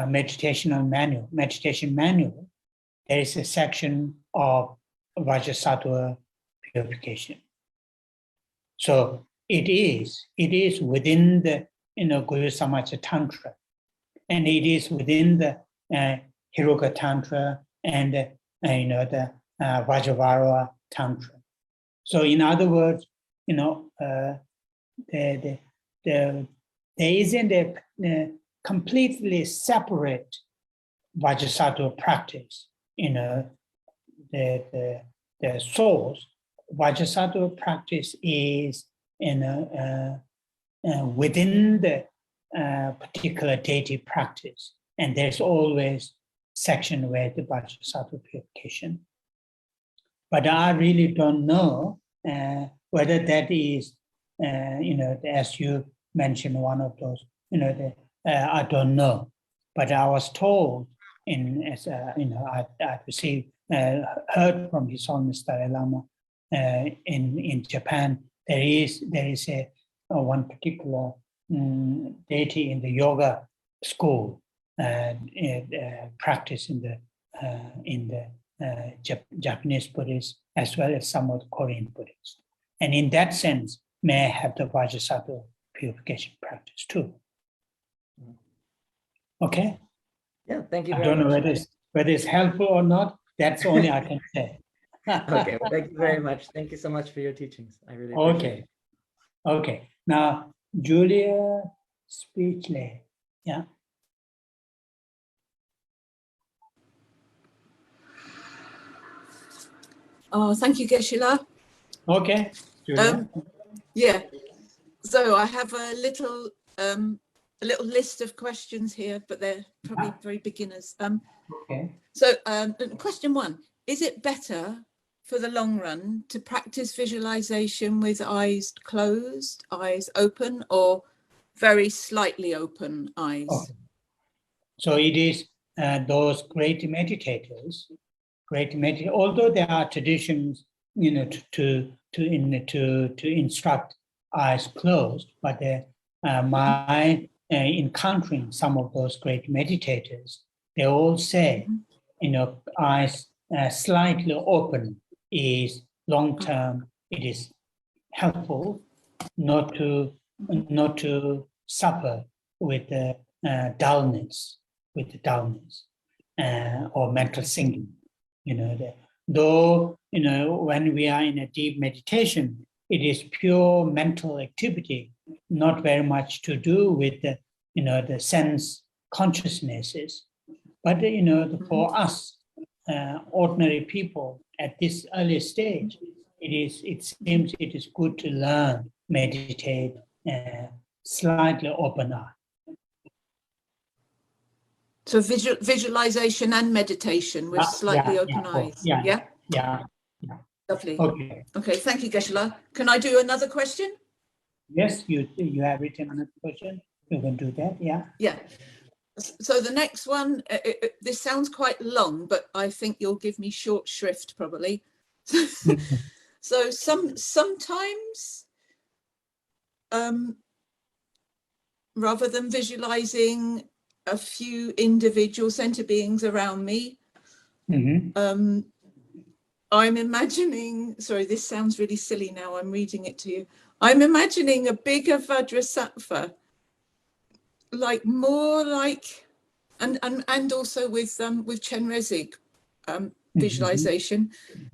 meditation manual, there is a section of Vajrasattva purification. So it is within the Guru Samaja Tantra, and it is within the Hiruka Tantra and the Vajravara Tantra. So in other words, there isn't a completely separate Vajrasattva practice. The source Vajrasattva practice is within the particular deity practice, and there's always section where the Vajrasattva purification. But I really don't know whether that is, as you mentioned, one of those, I don't know. But I was told, I received, heard from His Holiness Dalai Lama in Japan, there is a one particular deity in the yoga school practice in the Japanese Buddhists as well as some of the Korean Buddhists, and in that sense may have the Vajrasattva purification practice too. Okay. Yeah, thank you I very don't know much. whether it's helpful or not. That's only I can say. Okay, well, thank you very much. Thank you so much for your teachings. I really appreciate it. Okay. Now, Julia Speechley. Yeah. Oh, thank you, Geshe-la. Okay. Julia. Yeah. So I have a little list of questions here, but they're probably very beginners. Okay. So question 1, is it better for the long run to practice visualization with eyes closed, eyes open, or very slightly open eyes? Okay. So it is those great meditators, although there are traditions, to instruct eyes closed, but my encountering some of those great meditators, they all say, eyes slightly open is long term. It is helpful not to suffer with the dullness, or mental sinking. Though when we are in a deep meditation, it is pure mental activity, not very much to do with the sense consciousnesses. But for us, ordinary people at this early stage, it seems it is good to learn meditate slightly open eye. So visualization and meditation with slightly open eyes. Yeah. Lovely. Okay. Thank you, Geshe-la. Can I do another question? Yes, you have written another question. You can do that. Yeah. Yeah. So the next one, this sounds quite long, but I think you'll give me short shrift probably. So sometimes, rather than visualizing a few individual center beings around me, I'm imagining, sorry, this sounds really silly now, I'm reading it to you. I'm imagining a bigger Vajrasattva, more like, and also with Chenrezig visualization.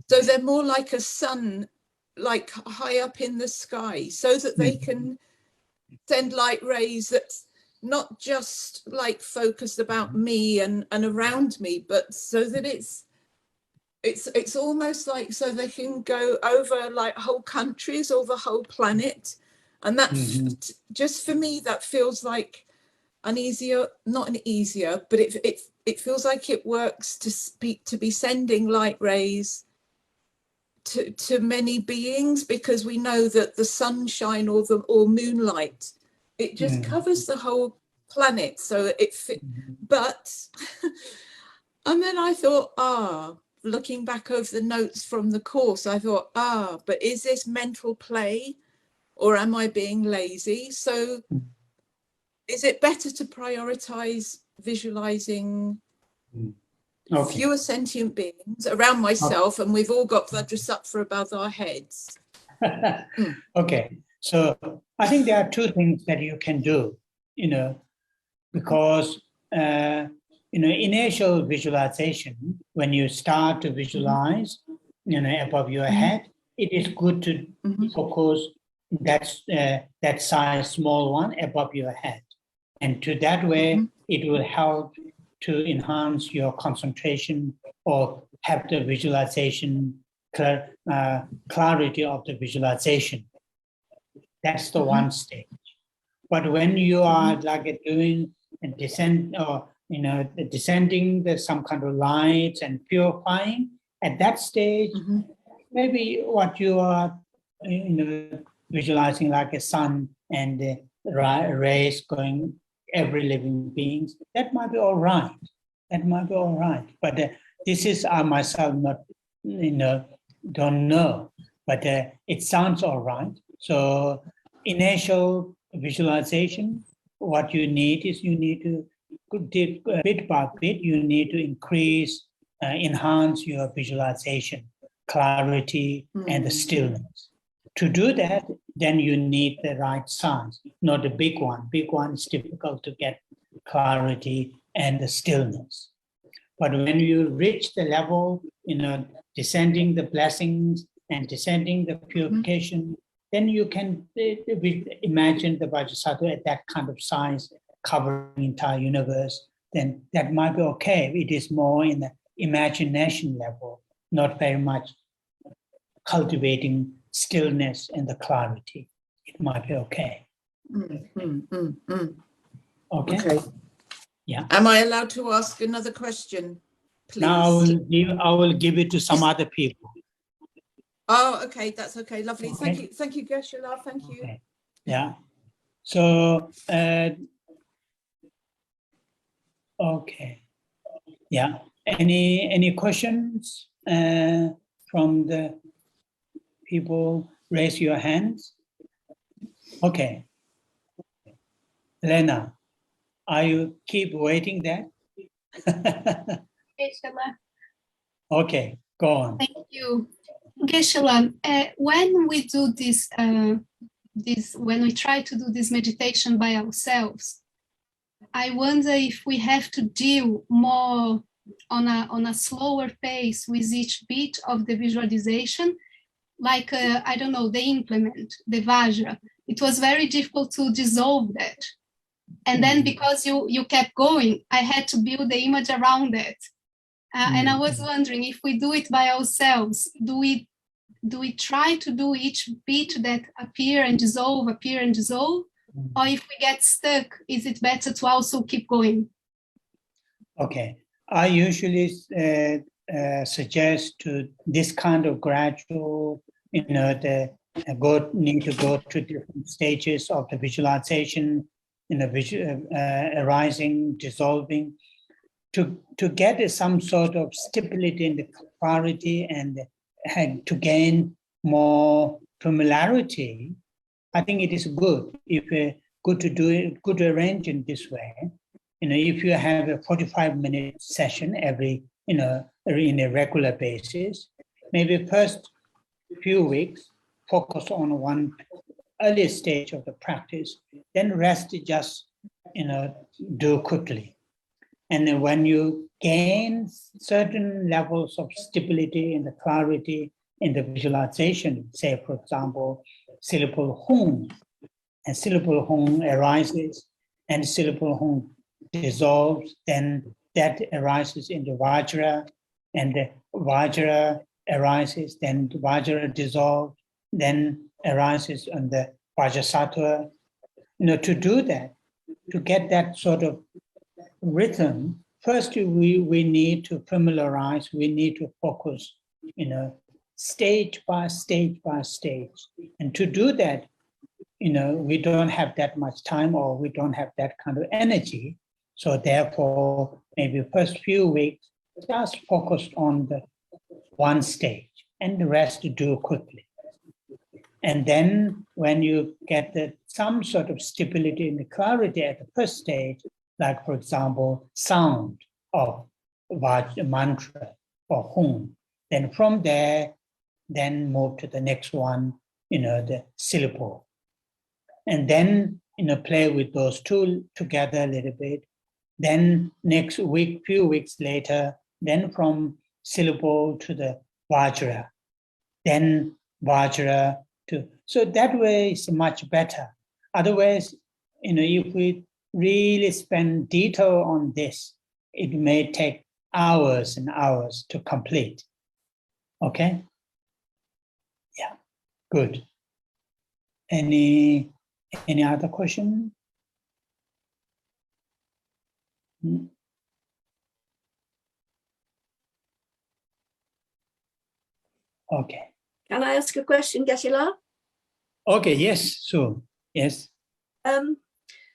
So they're more like a sun, like high up in the sky, so that they can send light rays that's not just like focused about me and around me, but so that it's almost like so they can go over like whole countries or the whole planet. And that just for me, that feels like not easier, but it feels like it works to be sending light rays to many beings, because we know that the sunshine or moonlight, it just covers the whole planet, so but and then I thought, looking back over the notes from the course, I thought, but is this mental play or am I being lazy? So is it better to prioritize visualizing fewer sentient beings around myself, and we've all got Vajrasattva above our heads? Okay, so I think there are two things that you can do, because initial visualization, when you start to visualize, above your head, it is good to focus that size small one above your head, and to that way it will help to enhance your concentration or have the visualization clarity of the visualization. That's the one stage. But when you are like doing a descent or descending some kind of lights and purifying, at that stage, maybe what you are visualizing like a sun and the rays going every living beings, that might be all right. But this is I myself not don't know, but it sounds all right. So initial visualization, what you need is bit by bit, you need to enhance your visualization, clarity and the stillness. To do that, then you need the right size, not the big one. Big one is difficult to get clarity and the stillness. But when you reach the level, descending the blessings and descending the purification, then you can imagine the Vajrasattva at that kind of size, covering the entire universe. Then that might be okay. It is more in the imagination level, not very much cultivating stillness and the clarity. It might be okay. Okay. Yeah. Am I allowed to ask another question, please? Now I will give it to some other people. Oh, okay, that's okay, lovely. Okay. Thank you, Geshe. Thank you. Okay. Yeah. So, okay. Yeah. Any questions from the people? Raise your hands. Okay. Lena, are you keep waiting there? Okay, go on. Thank you. Geshe, when we do this, when we try to do this meditation by ourselves, I wonder if we have to deal more on a slower pace with each bit of the visualization, like, I don't know, the implement, the Vajra. It was very difficult to dissolve that. And then because you kept going, I had to build the image around it. And I was wondering, if we do it by ourselves, do we try to do each bit that appear and dissolve, or if we get stuck, is it better to also keep going? Okay, I usually suggest to this kind of gradual, need to go to different stages of the visualization, arising, dissolving, to get some sort of stability in the clarity and to gain more familiarity. I think it is good good to do it, good to arrange in this way. If you have a 45-minute session every, in a regular basis, maybe first few weeks focus on one early stage of the practice, then rest just, do quickly. And then when you gain certain levels of stability and the clarity in the visualization, say, for example, syllable hum, and syllable hum arises and syllable hum dissolves, then that arises in the Vajra, and the Vajra arises, then the Vajra dissolves, then arises on the Vajrasattva. To do that, to get that sort of rhythm, first we need to familiarize, we need to focus, stage by stage by stage. And to do that, we don't have that much time, or we don't have that kind of energy. So therefore, maybe first few weeks, just focus on the one stage and the rest do quickly. And then when you get some sort of stability and clarity at the first stage, like, for example, sound of mantra or hum, then from there, then move to the next one, the syllable. And then, play with those two together a little bit. Then next week, few weeks later, then from syllable to the Vajra, then Vajra to, so that way is much better. Otherwise, if we really spend detail on this, it may take hours and hours to complete. Okay? Yeah, good. Any other question? Okay. Can I ask a question, Geshe? Okay, yes, so, yes.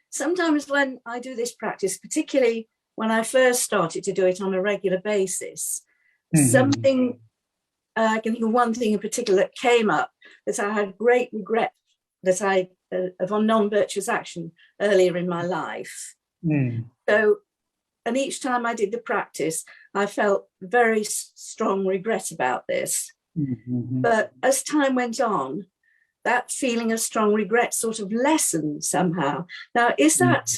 Sometimes when I do this practice, particularly when I first started to do it on a regular basis, something, I can think of one thing in particular that came up, that I had great regret that I of on non-virtuous action earlier in my life. So, and each time I did the practice, I felt very strong regret about this. But as time went on, that feeling of strong regret sort of lessened somehow. Now, is that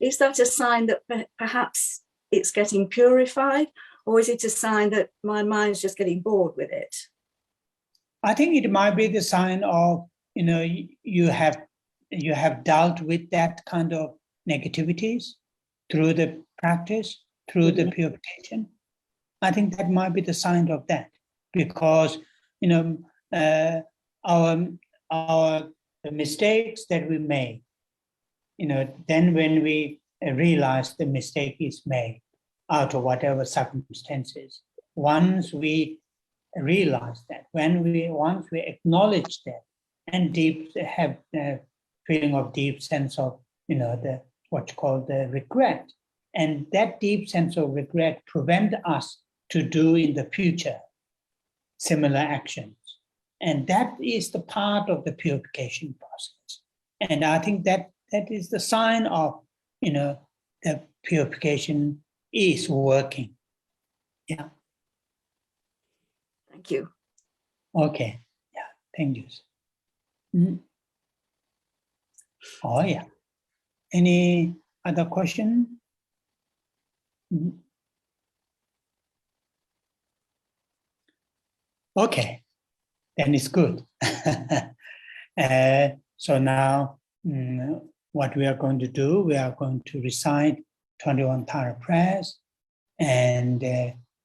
is that a sign that perhaps it's getting purified, or is it a sign that my mind's just getting bored with it? I think it might be the sign of, you have dealt with that kind of negativities through the practice, through the purification. I think that might be the sign of that, because the mistakes that we make, then when we realize the mistake is made out of whatever circumstances, once we realize that, once we acknowledge that, and have the feeling of deep sense of, the what's called the regret, and that deep sense of regret prevent us to do in the future similar actions. And that is the part of the purification process. And I think that is the sign of, the purification is working. Yeah. Thank you. Okay. Yeah. Thank you. Mm-hmm. Oh, yeah. Any other question? Mm-hmm. Okay. Then it's good. So now, what we are going to do, we are going to recite 21 Tara prayers and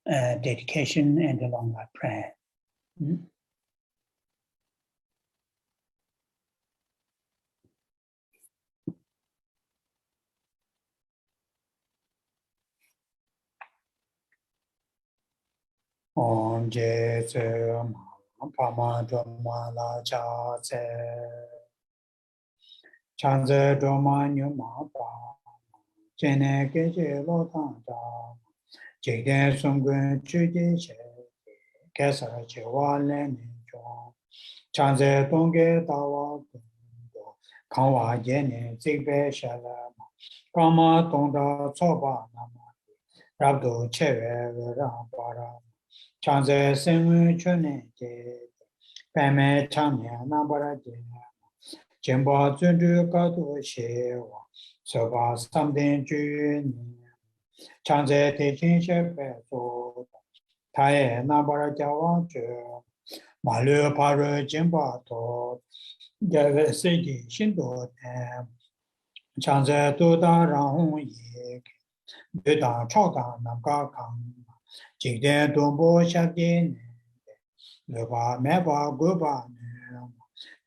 dedication and the long life prayer. Om Je Pama Dhamma La Cha Se Chanze Dhamma Nyuma Pa Jene Geje Lo Tang Da Jigden Sungwen Chuje Che Kesa Che Wa Le Ni Chong Chanze Tongge Dawa Kundo Kanwa Jene Zigbe Shala Kama Tongda Tsoba Nama Rabdo Chewe Ram Para Chanze Semu Chune Je Pame Chanya Nambara Je Jemba Zundu Kato Shewa Soba Samden Juni Chanze Techin Shepe So Tae Nambara Jawa Je Malu Paru Jemba To Jave Segi Shindo Tem Chanze Tuda Rahun Yek Duda Choda Namka Kang Jigden Dumbo Shabdi Leba Meba Guba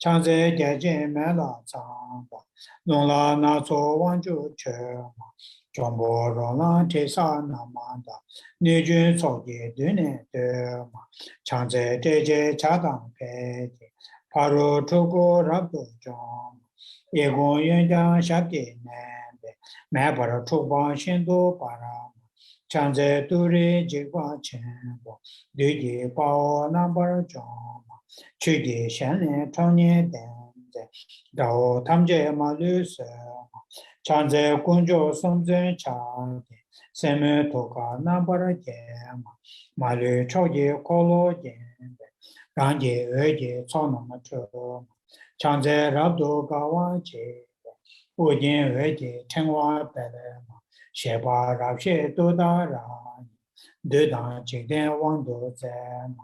Chanze Jaje Mela Zamba Nula Naso Wanju Che Jombo Rola Tesa Namanda Nijun Soji Dune Dema Chanze Jaje Chadang Peti Paru Tugu Rabdo Jom Egon Yunjang Shabdi Nende Mebara Tuban Shindu Para Chanze Turi Jigwa Chenbo Duji Pao Nambar Jom Chudi Shanne Tony Denze Dao Tamje Malu Sema Chanze Kunjo Somzen Chade Seme Toka Nambar Jema Malu Choji Kolo Jembe Rangi Öji Tsonama Choma Chanze Rabdo Gawa Chebe Ujin Öji Chengwa Belema Sheba Rabshe Doda Rani Dudan Jigden Wando Zema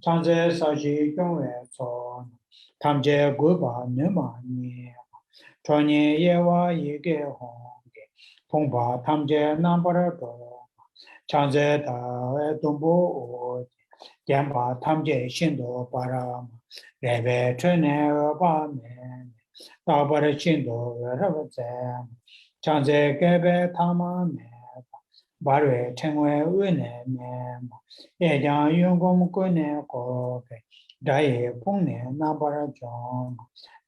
Chanze Sashi Yongwe Son Tamje Guba Numa Nyema Chonye Yewa Yige Honge Pongpa Tamje Nambara Doma Chanze Dawe Dumbo Oji Gemba Tamje Shindo Parama Rebe Chone Oba Mene Dabara Shindo Reba Zema Chanze Gebe Tama Meba Barwe Chengwe Une Mema Yejang Yungom Kune Koke Daye Pungne Nabara Jom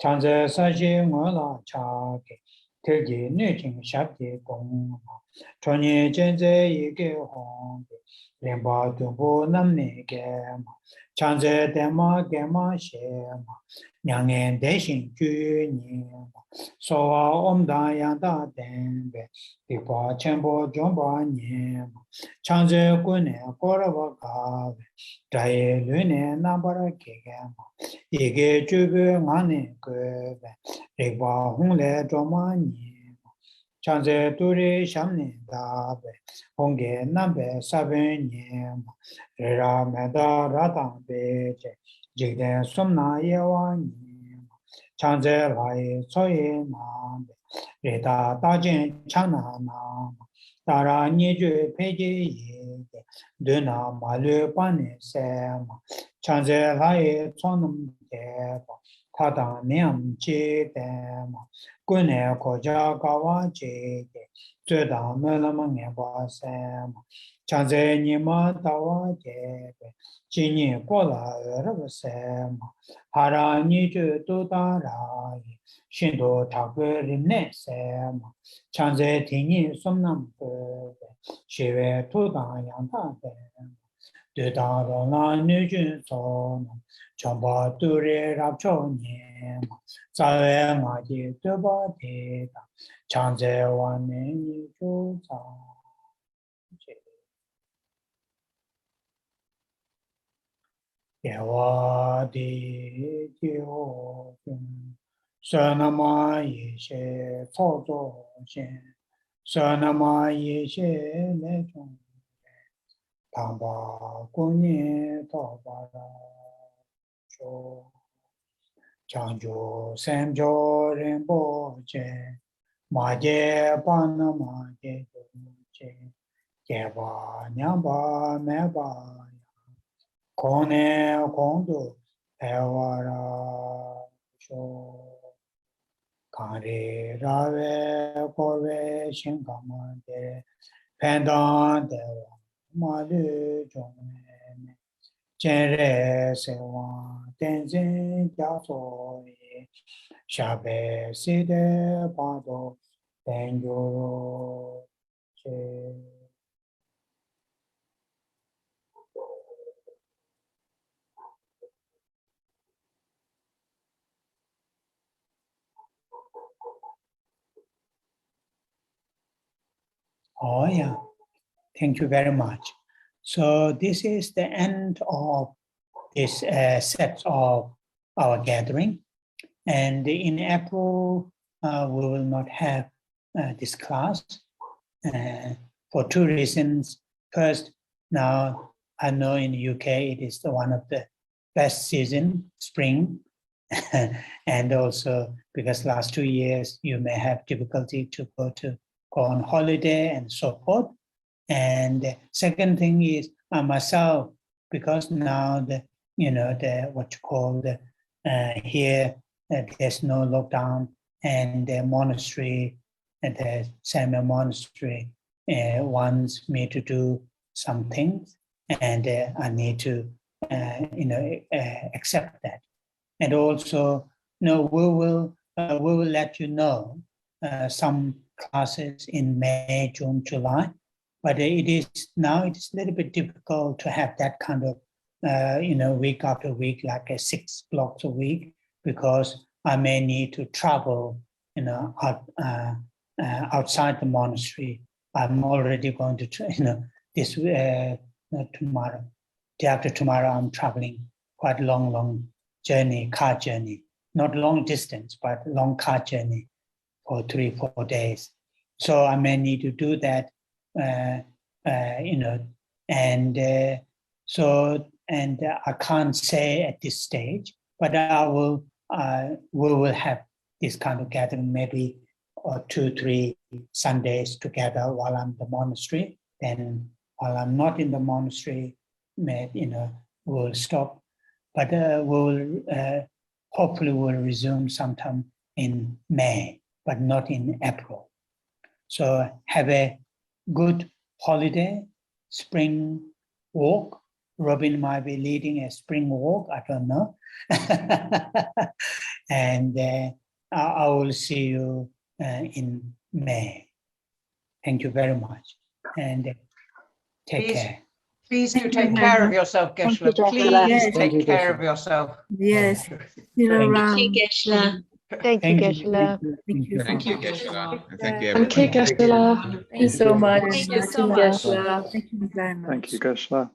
Chanze Sashi Ngola Chake Tilji Nujing Shabdi Gong Chonye Jenze Yige Honge Rimba Dumbo Namne Gema Chanze Dema Gema Shema Nyangen Deshin Ju Nyema Sowa Omda Yanda Denbe Dipa Chenpo Jomba Nyema Chanze Kune Korava Kave Daye Lune Nambara Kegema Ige Jubu Ngane Gove Rigba Hungle Joma Nyema Chanze Turi Shamni Dabe, Honge Nambe Saben Yem, Rera Meda Rata Beje, Jigden Sumna Yewa Yem, Chanze Lai Soye Nambe, Reda Dajin Chana Nam, Tara Niju Peji Ye, Duna Malu Pane Sem, Chanze Lai Sonum Deba, Tada Niam Chi Dem, Gune Koja Gawa Chi, Zuda Melamang Basem, Chanze Nima Dawa Jebe, Chini Pola Rabasem, Hara Niju Dudara, Shindo Tabu Rimne Sem, Chanze Tini Sumnam Shive Tuda Yanta Dem, Dudaro Na Nujun Son, Chamba Dure Rapcho Nyem, Sawe Maji Duba Deda, Chanze Wane Niju Za. Yewa Di Jiho Jun, Sanama Yeshe Foto Shen, Sanama Yeshe Lechon, Tamba Kunye Tobara Cho, Chanjo Semjo Rinpo Che, Maje Panama Je Che, Jeba Nyamba Meba, Kone Kondo Ewara Cho, Kare Rave Kore Shinkamade, Pendan Dewa Madu Jone, Chere Sewa Tenzin Jaso, Shabe Side Pado Tenjuro Che. Oh, yeah. Thank you very much. So this is the end of this set of our gathering. And in April, we will not have this class for two reasons. First, now I know in the UK it is one of the best season, spring. And also because last 2 years you may have difficulty to go on holiday and so forth. And the second thing is myself, because now the what you call the here there's no lockdown, and the monastery, and the Same monastery wants me to do some things, and I need to accept that. And also, we will let you know some classes in May, June, July. But it's a little bit difficult to have that kind of, week after week, like 6 blocks a week, because I may need to travel, outside the monastery. I'm already going to, tomorrow, day after tomorrow, I'm traveling quite long journey, car journey, not long distance, but long car journey for 3-4 days. So I may need to do that. And I can't say at this stage, but we will have this kind of gathering maybe 2-3 Sundays together while I'm in the monastery. Then while I'm not in the monastery, we'll stop. But hopefully we'll resume sometime in May, but not in April. So have a good holiday, spring walk. Robin might be leading a spring walk, I don't know. And I will see you in May. Thank you very much. And take care. Please do take care of yourself, Geshe. Please take care of yourself. Yes. Thank you, Geshe. Thank you, Geshe. Thank you, Geshe. Thank you, Thank you, everyone. Geshe. Thank you so much. Thank you so much. Thank you very much. Thank you, Geshe.